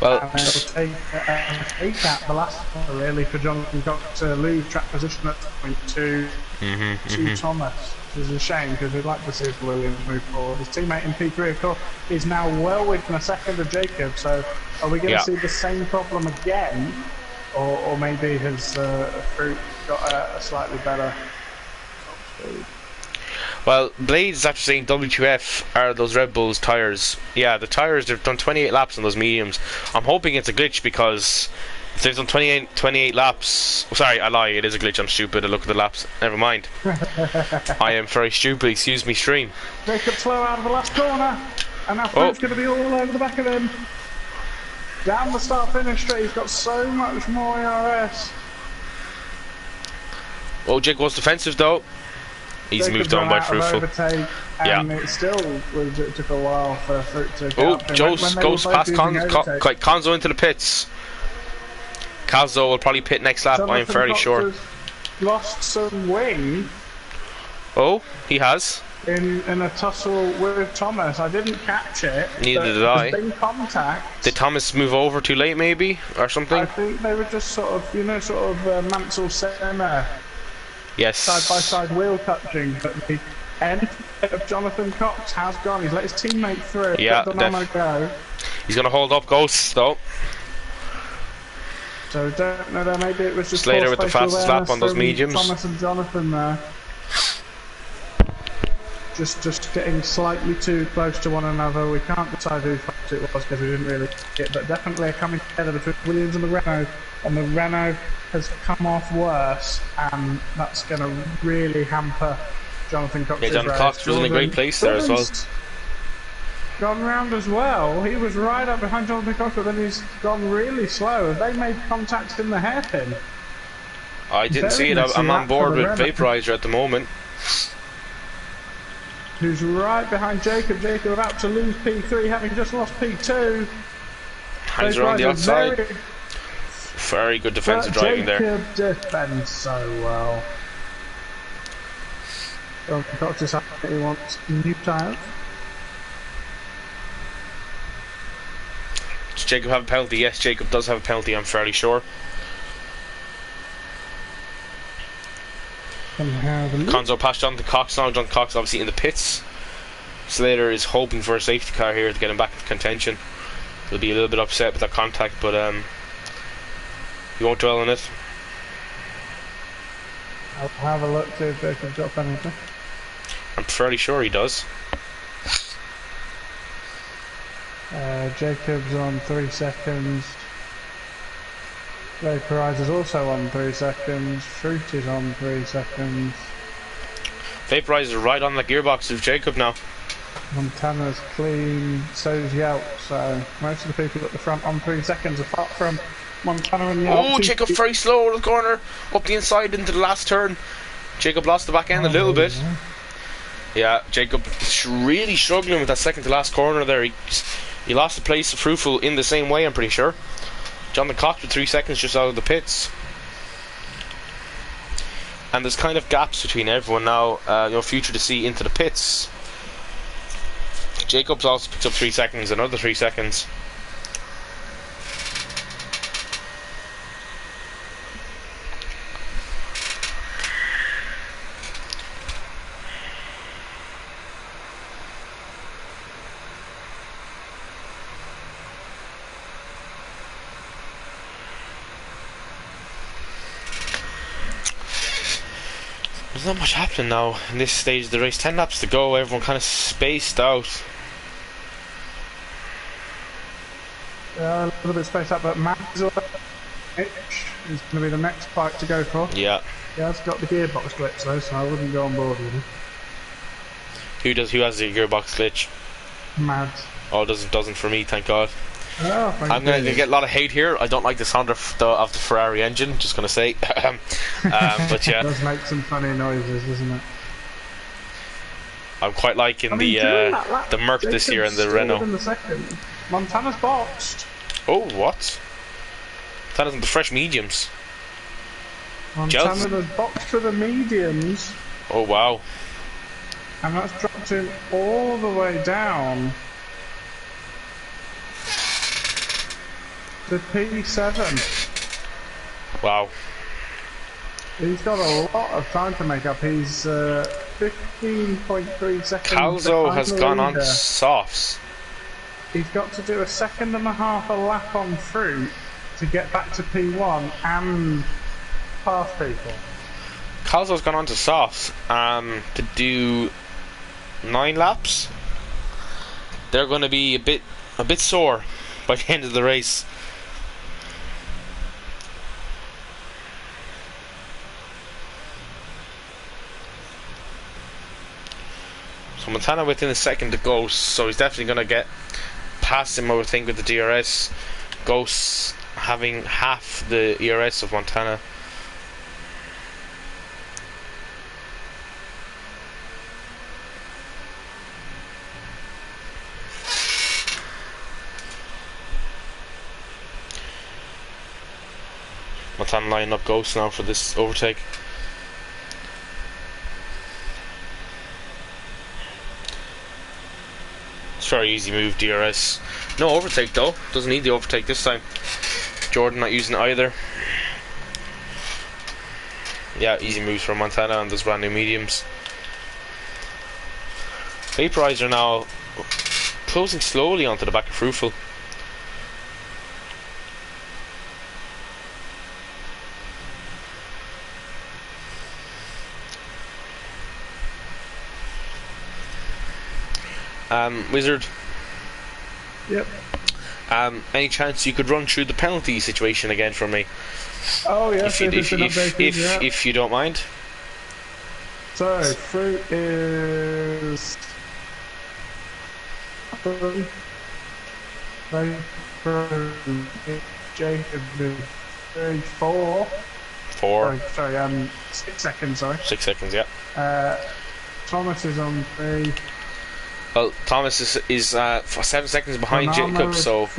Well, it'll take out the last one really for Jonathan Cox to lose track position at the point to Thomas, which is a shame because we'd like to see Williams move forward. His teammate in P3, of course, is now well within a second of Jacob, so are we going to see the same problem again, or maybe has Fruit got a slightly better speed? Well, Blades after saying WTF are those Red Bulls tyres. Yeah, the tyres, they've done 28 laps on those mediums. I'm hoping it's a glitch because if they've done 28 laps... Sorry, I lie, it is a glitch, I'm stupid, I look at the laps. Never mind. I am very stupid, excuse me, stream. Jacob slow out of the last corner, and now Fruit's going to be all over the back of him. Down the start-finish straight, he's got so much more ERS. Oh, Jake was defensive though. He's moved on by Fruitful. And it still it took a while for Fruit to get Ghost past Conzo into the pits. Calzo will probably pit next lap, I'm Jonathan fairly Cox sure. has lost some wing Oh, he has. in a tussle with Thomas. I didn't catch it. Neither but did I. There's been contact. Did Thomas move over too late, maybe, or something? I think they were just sort of, Mansell Senna Yes. side-by-side wheel touching, but the end of Jonathan Cox has gone. He's let his teammate through. Yeah, go. He's going to hold up Ghosts, though. So don't know there. Maybe it was just Slater with the fastest lap on those from mediums. Thomas and Jonathan there. Just getting slightly too close to one another. We can't decide who fast it was because we didn't really see it, but definitely a coming together between Williams and the Renault. And the Renault has come off worse, and that's going to really hamper Jonathan Cox's race. Jonathan Cox was in a great place there as well. Gone round as well. He was right up behind Jonathan Cox, but then he's gone really slow. Have they made contact in the hairpin? I didn't see it. I'm on board with Vaporizer at the moment. Who's right behind Jacob. Jacob about to lose P3, having just lost P2. Hangs around the outside. Very good defensive driving there. Jacob defends so well. Jonathan Cox is happy that he wants new tyres. Does Jacob have a penalty? Yes, Jacob does have a penalty, I'm fairly sure. Conzo passed Jonathan Cox now. Jonathan Cox obviously in the pits. Slater is hoping for a safety car here to get him back into contention. He'll be a little bit upset with that contact, but he won't dwell on it. I'll have a look see if Jacob's got a penalty. I'm fairly sure he does. Jacob's on 3 seconds. Vaporizer's also on 3 seconds. Fruit is on 3 seconds. Vaporizer's right on the gearbox of Jacob now. Montana's clean, so's Yelp, so most of the people at the front on 3 seconds apart from Montana and Yelp. Oh, Jacob very slow over the corner, up the inside into the last turn. Jacob lost the back end a little bit. Yeah, Jacob really struggling with that second to last corner there. He lost the place to Fruitful in the same way, I'm pretty sure. Jonathan Cox with 3 seconds just out of the pits. And there's kind of gaps between everyone now. Future to see into the pits. Jacobs also picked up 3 seconds, another 3 seconds. There's not much happening now in this stage of the race. 10 laps to go, everyone kind of spaced out. A little bit spaced out, but Max is going to be the next bike to go for. Yeah. He has got the gearbox glitch though, so I wouldn't go on board with him. Who has the gearbox glitch? Mads. Oh, doesn't for me, thank God. Oh, I'm going to get a lot of hate here. I don't like the sound of the Ferrari engine, just going to say. But yeah. It does make some funny noises, doesn't it? I'm quite liking the Merc this year and the Renault. In the second. Montana's boxed. Oh, what? Montana's in the fresh mediums. Montana's boxed for the mediums. Oh, wow. And that's dropped him all the way down to P7. Wow. He's got a lot of time to make up. He's 15.3 seconds. Calzo has gone on softs. He's got to do 1.5 seconds a lap on fruit to get back to P1 and pass people. Calzo's gone on to softs to do 9 laps. They're going to be a bit sore by the end of the race. So Montana within a second to Ghost, so he's definitely going to get past him, I would think, with the DRS. Ghost having half the ERS of Montana. Montana lining up Ghost now for this overtake. It's a very easy move, DRS. No overtake though, doesn't need the overtake this time. Jordan not using it either. Yeah, easy moves for Montana on those brand new mediums. Vaporizer now closing slowly onto the back of Fruitful. Wizard. Yep. Any chance you could run through the penalty situation again for me? Oh yes, if you don't mind. So Fruit is 4. Sorry, 6 seconds. Sorry. 6 seconds. Yeah. Thomas is on 3. Well, Thomas is 7 seconds behind Jacob, so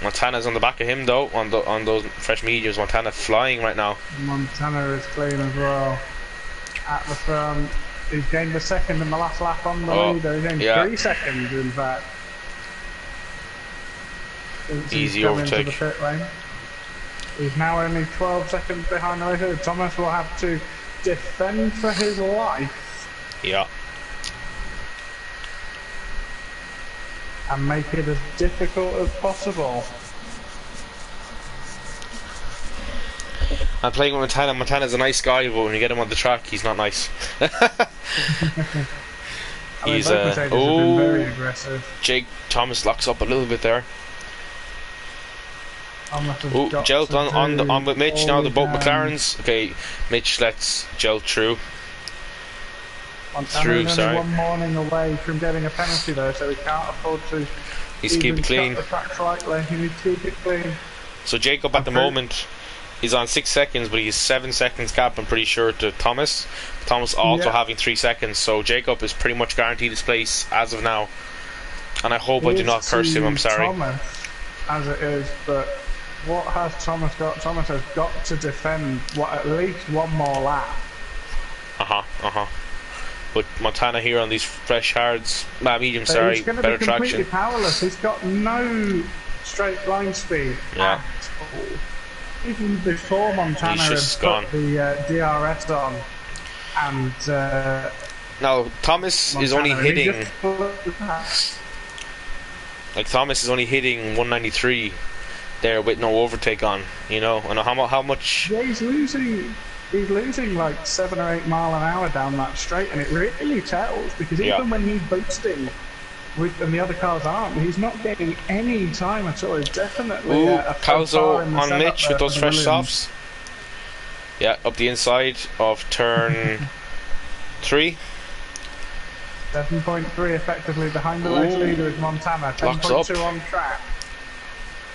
Montana's on the back of him though. On those fresh mediums, Montana flying right now. Montana is clean as well. At the front, he's gained a second in the last lap on the leader. He's gained 3 seconds, in fact. Easy overtake. The pit lane. He's now only 12 seconds behind the leader. Thomas will have to defend for his life. Yeah. And make it as difficult as possible. I'm playing with Montana. Montana's a nice guy, but when you get him on the track, he's not nice. He's been very aggressive. Jake Thomas locks up a little bit there. Gelt on with Mitch now. The both McLarens. Okay, Mitch lets Gelt through. Montana's only one morning away from getting a penalty though, so he can't afford to. He's keep it clean. The track slightly. He needs to keep it clean. So Jacob at the moment, he's on 6 seconds, but he's 7 seconds gap, I'm pretty sure, to Thomas. Thomas also having 3 seconds, so Jacob is pretty much guaranteed his place as of now. And I hope I do not curse him. I'm sorry. Thomas, as it is, but what has Thomas got? Thomas has got to defend at least one more lap. But Montana here on these fresh hards, medium, sorry, better traction. He's completely powerless. He's got no straight line speed at all. Even before Montana has put the DRS on, and now Thomas is only hitting. Like Thomas is only hitting 193 there with no overtake on. You know, and how much? Yeah, he's losing like 7 or 8 mile an hour down that straight, and it really tells because even when he's boosting, and the other cars aren't, he's not getting any time at all. He's definitely Calzo on Mitch with those fresh softs. Yeah, up the inside of turn 3. 7.3 effectively behind the race leader is Montana. 10.2 on track.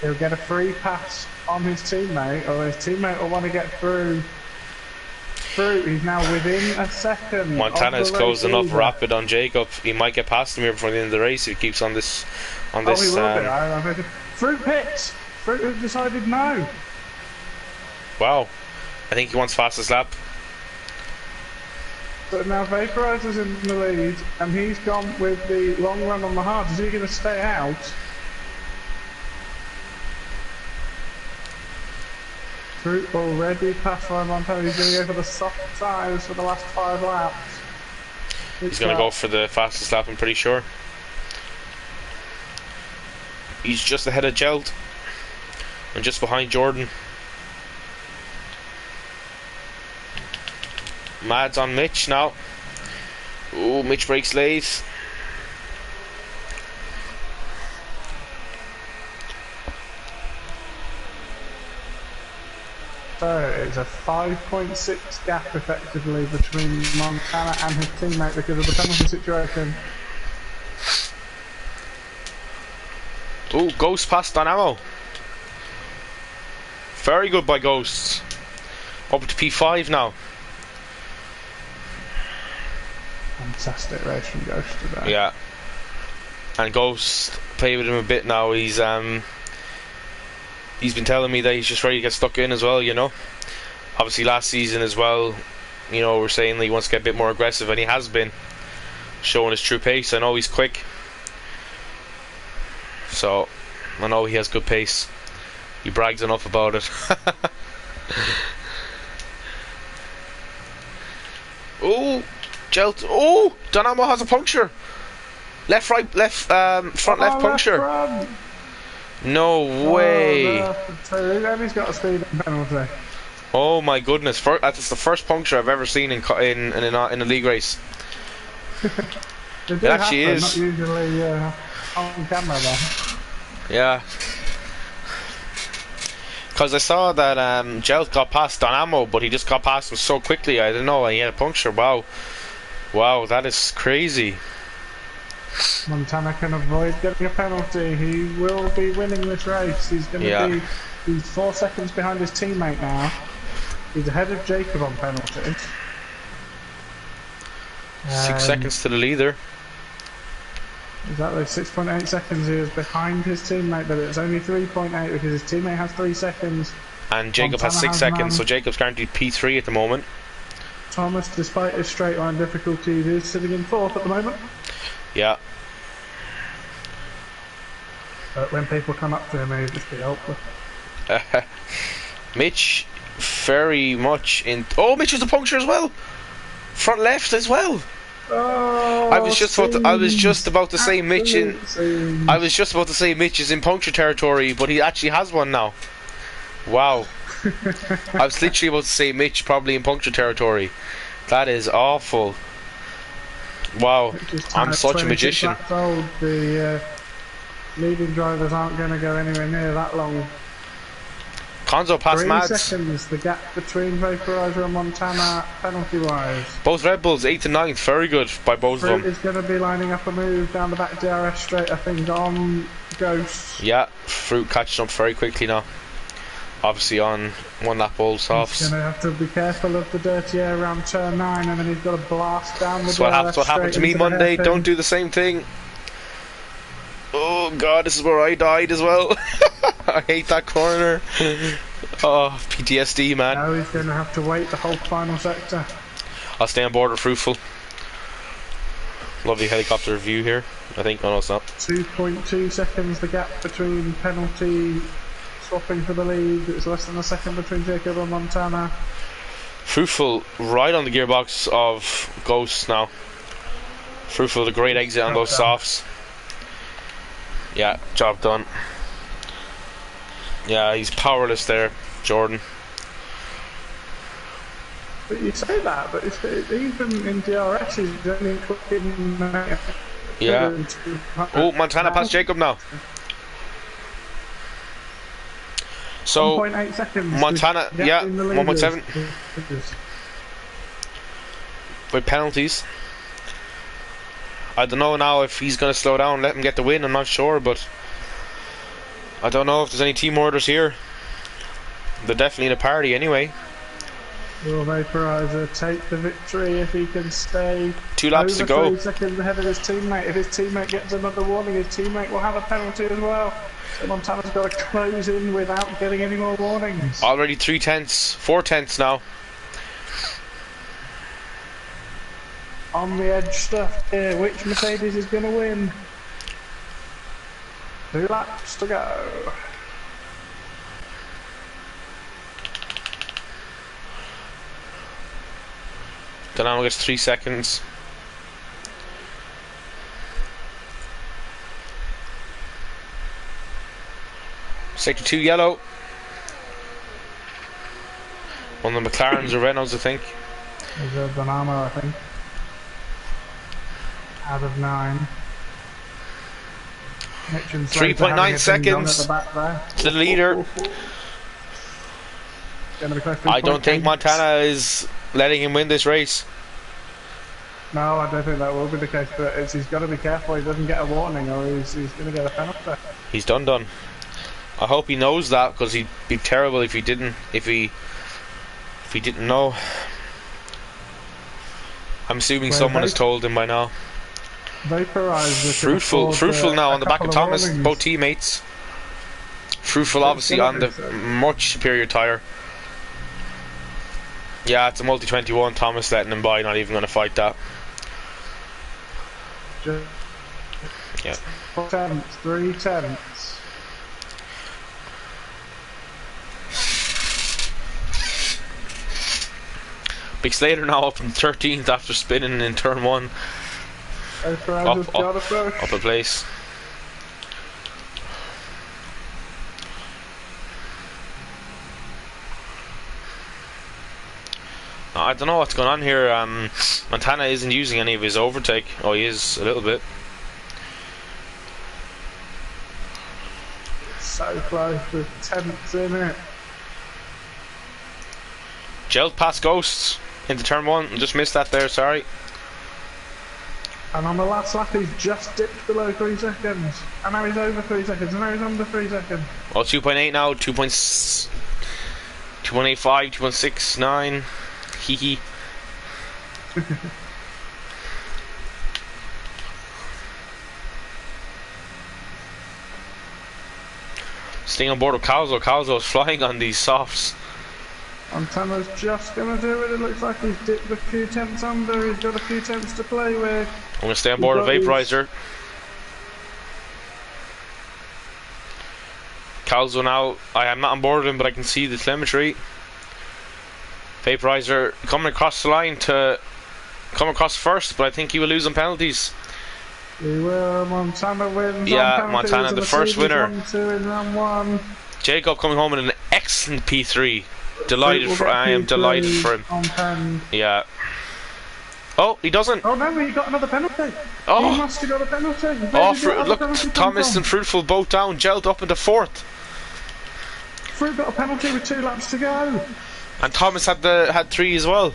He'll get a free pass on his teammate, or his teammate will want to get through. He's now within a second. Montana's closing up rapid on Jacob. He might get past him here before the end of the race if he keeps on this. He will be. Fruit pits. Fruit has decided no. Wow, I think he wants fastest lap. But now Vaporizer's in the lead, and he's gone with the long run on the hard. Is he going to stay out? Fruit already passed by Montana. He's going to go for the soft tyres for the last 5 laps. He's going to go for the fastest lap, I'm pretty sure. He's just ahead of Gelt and just behind Jordan. Mad's on Mitch now. Ooh, Mitch breaks late. So it's a 5.6 gap effectively between Montana and his teammate because of the penalty situation. Ooh, Ghost passed on ammo. Very good by Ghost. Up to P5 now. Fantastic race from Ghost today. Yeah. And Ghost played with him a bit now. He's he's been telling me that he's just ready to get stuck in as well, you know. Obviously last season as well, you know, we're saying that he wants to get a bit more aggressive, and he has been showing his true pace. I know he's quick, so I know he has good pace. He brags enough about it. Oh, Jelt. Oh, Dynamo has a puncture. Left, right, left, front, left puncture. Front. No way. And he's got a speeding penalty. Oh my goodness! That's the first puncture I've ever seen in a league race. It actually happen, is. Not usually on camera though. Yeah. Because I saw that Jelt got past Dynamo, but he just got past him so quickly. I didn't know he had a puncture. Wow, wow, that is crazy. Montana can avoid getting a penalty. He will be winning this race. He's going to be. He's 4 seconds behind his teammate now. He's ahead of Jacob on penalties. 6 seconds to the leader. Exactly, 6.8 seconds he is behind his teammate, but it's only 3.8 because his teammate has 3 seconds. And Jacob has 6 seconds, so Jacob's guaranteed P3 at the moment. Thomas, despite his straight line difficulties, is sitting in 4th at the moment. Yeah. But when people come up to him, he'll just be helpless. Mitch, very much in. Oh, Mitch has a puncture as well. Front left as well. Oh, I was just about to say Mitch in. I was just about to say Mitch is in puncture territory, but he actually has one now. Wow. I was literally about to say Mitch probably in puncture territory. That is awful. Wow, I'm such a magician. The leading drivers aren't going to go anywhere near that long. Konzo passed 3 Mads. seconds, the gap between Vaporizer and Montana, penalty-wise. Both Red Bulls, 8th and 9th, very good by both Fruit of them. is going to be lining up a move down the back DRS straight, I think, on Ghost. Yeah, Fruit catching up very quickly now. Obviously on 1 lap all softs. He's going to have to be careful of the dirty air around turn 9, and then he's got to blast down the DRS That's what happened to me Monday. hairpin. Don't do the same thing. Oh god, this is where I died as well. I hate that corner. Oh, PTSD, man. Now he's going to have to wait the whole final sector. I'll stay on board with Fruitful. Lovely helicopter view here, I think. Oh no, it's not. 2.2 seconds the gap between penalty swapping for the lead. It's less than a second between Jacob and Montana. Fruitful right on the gearbox of Ghosts now. Fruitful, the great exit on those softs. Yeah, job done. Yeah, he's powerless there, Jordan. But you say that, but even in DRS, he's only cooking. Yeah. Oh, Montana past Jacob now. So 1.8 seconds. Montana, yeah, 1.7 with penalties. I don't know now if he's going to slow down, let him get the win. I'm not sure, but I don't know if there's any team orders here. They're definitely in a party anyway. Will Vaporizer take the victory if he can stay 2 laps to go. 3 seconds ahead of his teammate? If his teammate gets another warning, his teammate will have a penalty as well. So Montana's got to close in without getting any more warnings. Already 4 tenths now. On the edge stuff here. Which Mercedes is going to win? 2 laps to go. Dynamo gets 3 seconds. Sector 2 yellow. One of the McLarens or Renaults, I think. There's a Dynamo, I think. Out of 9. 3.9 seconds to the leader. I don't think Montana is letting him win this race. No, I don't think that will be the case, but he's got to be careful he doesn't get a warning or he's going to get a penalty. He's done. I hope he knows that, because he'd be terrible if he didn't. If he didn't know. I'm assuming someone has told him by now. Vaporizer. Fruitful now on the back of Thomas, both teammates. Fruitful obviously on the much superior tyre. Yeah, it's a multi-21. Thomas letting him by, not even going to fight that. Yeah. 3/10. Big Slater now up in 13th after spinning in turn 1. Up a place. I don't know what's going on here. Montana isn't using any of his overtake. Oh, he is a little bit. So close with 10ths in it. Gelled past Ghosts into turn 1. Just missed that there, sorry. And on the last lap he's just dipped below 3 seconds. And now he's over 3 seconds. And now he's under 3 seconds. Oh, 2.8 now. 2.85, 2.69. Hee hee. Staying on board with Calzo. Calzo's flying on these softs. Montana's just going to do it. It looks like he's dipped a few tenths under. He's got a few tenths to play with. I'm going to stay on board with Vaporizer. Calzo now. I am not on board with him, but I can see the telemetry. Vaporizer coming across the line to come across first, but I think he will lose on penalties. He will. Montana wins. Yeah, Montana the first winner. 1-2 in round 1. Jacob coming home in an excellent P3. I am delighted for him. Yeah. Oh, he doesn't. Oh no, he got another penalty. Oh, he must have got a penalty. Look, Thomas and Fruitful both down, Gelled up into 4th. Fruit got a penalty with 2 laps to go. And Thomas had 3 as well.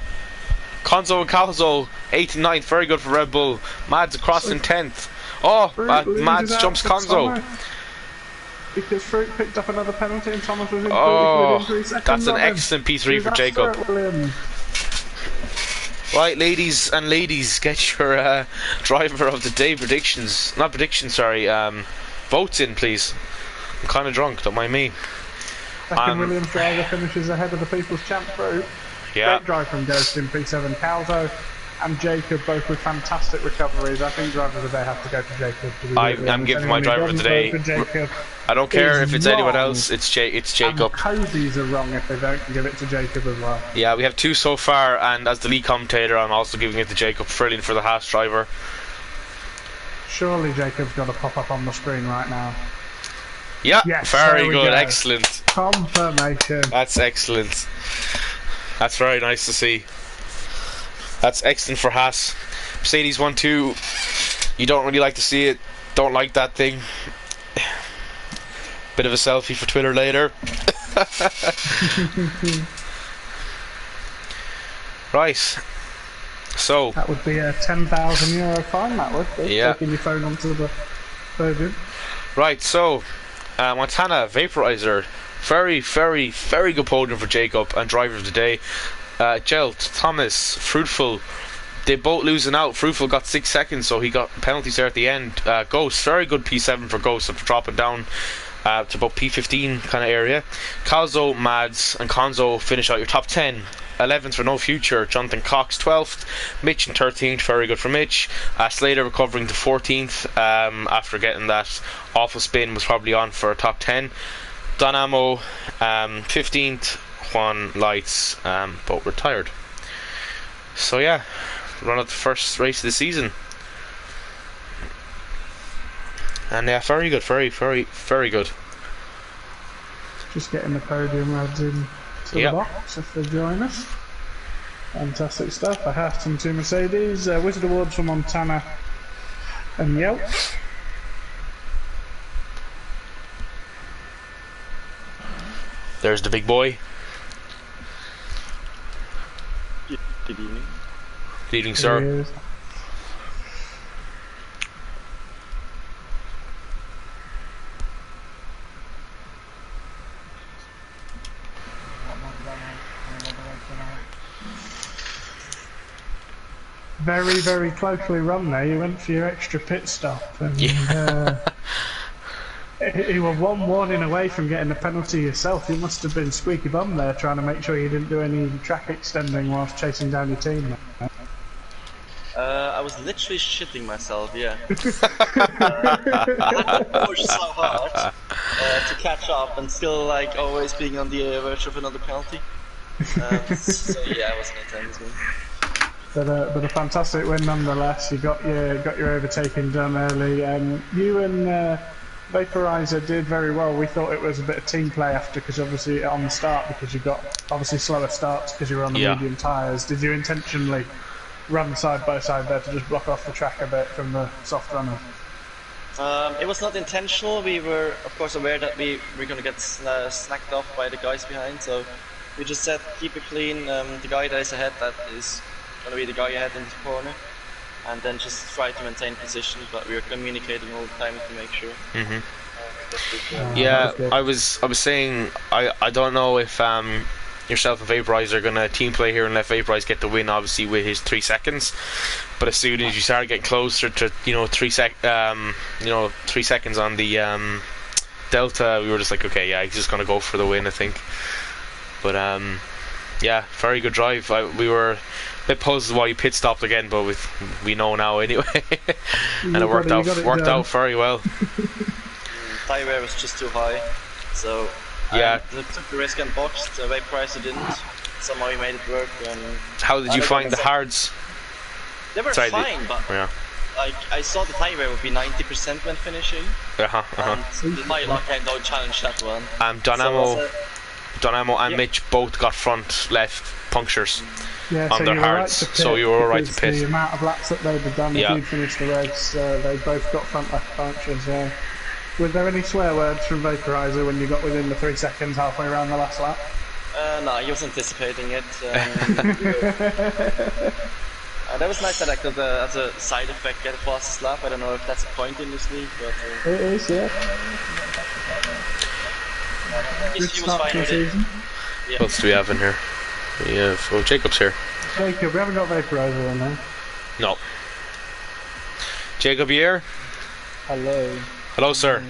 Conzo and Calzo 8th and 9th, very good for Red Bull. Mads across in 10th. Oh, Mads jumps Conzo. Because Fruit picked up another penalty and Thomas was in 3 seconds. That's an excellent P3 for Jacob. Right, ladies and ladies, get your driver of the day predictions. Not predictions, sorry. Votes in, please. I'm kind of drunk, don't mind me. Second Williams driver finishes ahead of the People's Champ Fruit. Yeah. Great drive from Ghost in P7. Calzo and Jacob both with fantastic recoveries. I think driver of the day have to go to Jacob. I'm giving my driver of the day. I don't care if it's anyone else. It's Jacob. And Cozies are wrong if they don't give it to Jacob as well. Yeah, we have 2 so far, and as the lead commentator, I'm also giving it to Jacob. Brilliant for the Haas driver. Surely Jacob's got to pop up on the screen right now. Yeah, yes, very good, excellent. Confirmation. That's excellent. That's very nice to see. That's excellent for Haas. Mercedes 1-2. You don't really like to see it. Don't like that thing. Bit of a selfie for Twitter later. Right. So that would be a €10,000 fine. That would be taking your phone onto the podium. Right. So Montana Vaporizer. Very, very, very good podium for Jacob and driver of the day. Gelt, Thomas, Fruitful, they both losing out. Fruitful got 6 seconds, so he got penalties there at the end. Ghost, very good P7 for Ghost after dropping down to about P15 kind of area. Calzo, Mads, and Conzo finish out your top 10. 11th for No Future, Jonathan Cox 12th, Mitch in 13th, very good for Mitch. Slater recovering to 14th after getting that awful spin, was probably on for a top 10. Donamo 15th, Juan Lights both retired. So yeah, run out the first race of the season. And yeah, very good, very, very, very good. Just getting the podium lads in to the box if they join us. Fantastic stuff. A Haas and 2 Mercedes. Wizard Awards for Montana and Yelp. There's the big boy. Good evening. Good evening, sir. Very, very closely run there. You went for your extra pit stop. And, You were one warning away from getting a penalty yourself. You must have been squeaky bum there, trying to make sure you didn't do any track extending whilst chasing down your team. I was literally shitting myself, yeah. I had to push so hard to catch up and still like always being on the verge of another penalty. So yeah, it was an intense one. But a fantastic win nonetheless. You got your overtaking done early. You and Vaporizer did very well. We thought it was a bit of team play after, because obviously on the start, because you got obviously slower starts because you were on the medium tyres. Did you intentionally run side by side there to just block off the track a bit from the soft runners? It was not intentional. We were of course aware that we were going to get snacked off by the guys behind, so we just said keep it clean. The guy that is ahead, that is going to be the guy ahead in the corner, and then just try to maintain position, but we were communicating all the time to make sure. Yeah, I was saying I don't know if yourself and Vaporize are gonna team play here and let Vaporize get the win, obviously with his 3 seconds. But as soon as you started getting closer to 3 seconds on the Delta, we were just like, okay, yeah, he's just gonna go for the win, I think. But yeah, very good drive. We were a bit puzzled why you pit stopped again, but we know now anyway. And it worked out very well. Tire wear was just too high, so yeah, took the risk and boxed. Vaporizer didn't. Somehow he made it work. How did you find the hards? They were fine, but like I saw the tire wear would be 90% when finishing. And the tire lock, I don't challenge that one. Donamo and Mitch both got front left punctures on their hards, so you were alright to pit. The amount of laps that they'd have done if you'd finished the race, they both got front left punctures. Were there any swear words from Vaporizer when you got within the 3 seconds halfway around the last lap? No, he was anticipating it. That was nice that I could, as a side effect, get a fastest lap. I don't know if that's a point in this league, but... It is, yeah. Good start to the season. What else do we have in here? We have... Oh, Jacob's here. Jacob, we haven't got Vaporizer on there. No. Jacob, you here? Hello. Hello, sir.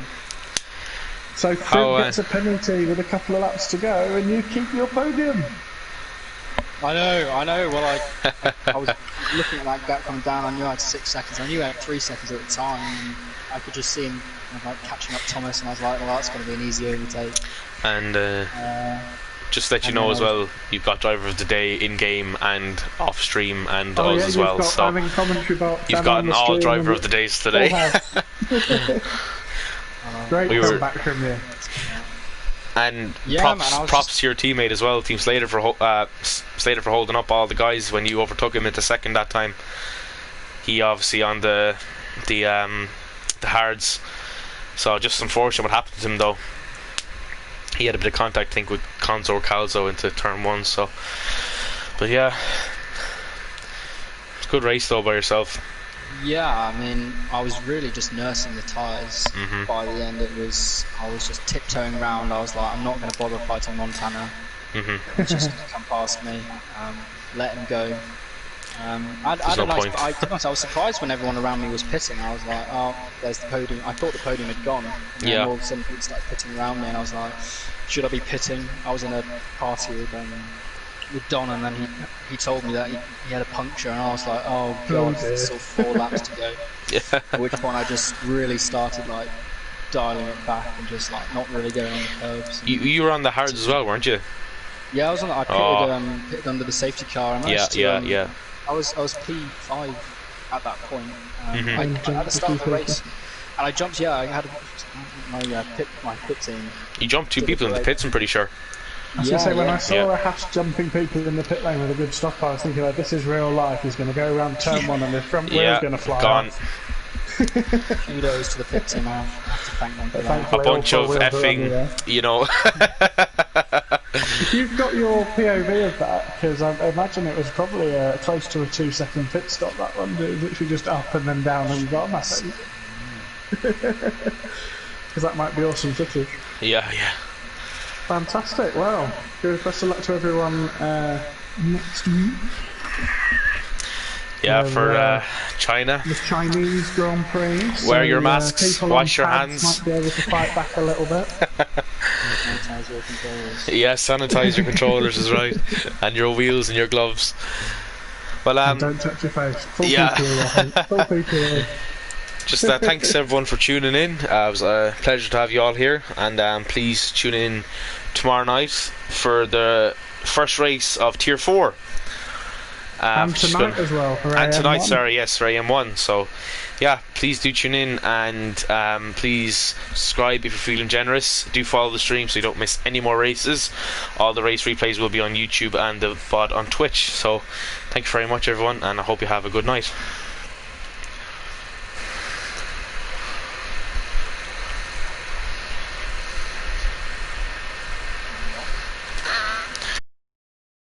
So Finn gets a penalty with a couple of laps to go, and you keep your podium. I know. Well, I was looking at that gap coming down. I knew I had 6 seconds. I knew I had 3 seconds at the time. And I could just see him like catching up Thomas, and I was like, well, that's going to be an easy overtake. And just to let you know as well, you've got driver of the day in game and off stream and those as well. So you've got an all driver of the days today. Great comeback from you. And props to your teammate as well, Team Slater, for holding up all the guys when you overtook him into second that time. He obviously on the hards, so just unfortunate what happened to him though. He had a bit of contact, I think, with Conzo or Calzo into turn 1. So, but yeah, it's a good race though by yourself. Yeah, I mean, I was really just nursing the tyres. By the end, I was just tiptoeing around. I was like, I'm not going to bother fighting Montana. He's just going to come past me. Let him go. I was surprised when everyone around me was pitting. I was like, oh, there's the podium. I thought the podium had gone. And then all of a sudden people started pitting around me, and I was like, should I be pitting? I was in a party with Don, and then he told me that he had a puncture, and I was like, oh god, there's still 4 laps to go. At which point I just really started like dialing it back and just like not really going on the curbs. You were on the hards as well, weren't you? Yeah, I was on. I pitted under the safety car. And yeah. I was P5 at that point. At the start of the race, and I jumped. Yeah, I had my pit team. You jumped 2 people in the pits, I'm pretty sure. I was going to say, when I saw a Haas jumping people in the pit lane with a good stop, I was thinking, like, this is real life. He's going to go around turn 1 and the front wheel's going to fly off. Kudos to the pit team. I have to thank them for that. A bunch of effing, If you've got your POV of that, because I imagine it was probably close to a 2-second pit stop, that one. It was literally just up and then down and bottom, I think. Because that might be awesome footage. Yeah. Fantastic, well, good, best of luck to everyone next week. Yeah, for China. The Chinese Grand Prix. Wear your masks, wash your hands. Might be able to fight back a little bit. Sanitize your controllers. Yeah, sanitize your controllers is right, and your wheels and your gloves. Well, And don't touch your face. Full yeah. PPE. Full PPE. Just thanks everyone for tuning in. It was a pleasure to have you all here, and please tune in tomorrow night for the first race of Tier 4. And tonight as well. For and tonight, AM1. sorry, yes, for AM1. So, yeah, please do tune in, and please subscribe if you're feeling generous. Do follow the stream so you don't miss any more races. All the race replays will be on YouTube and the VOD on Twitch. So, thank you very much, everyone, and I hope you have a good night.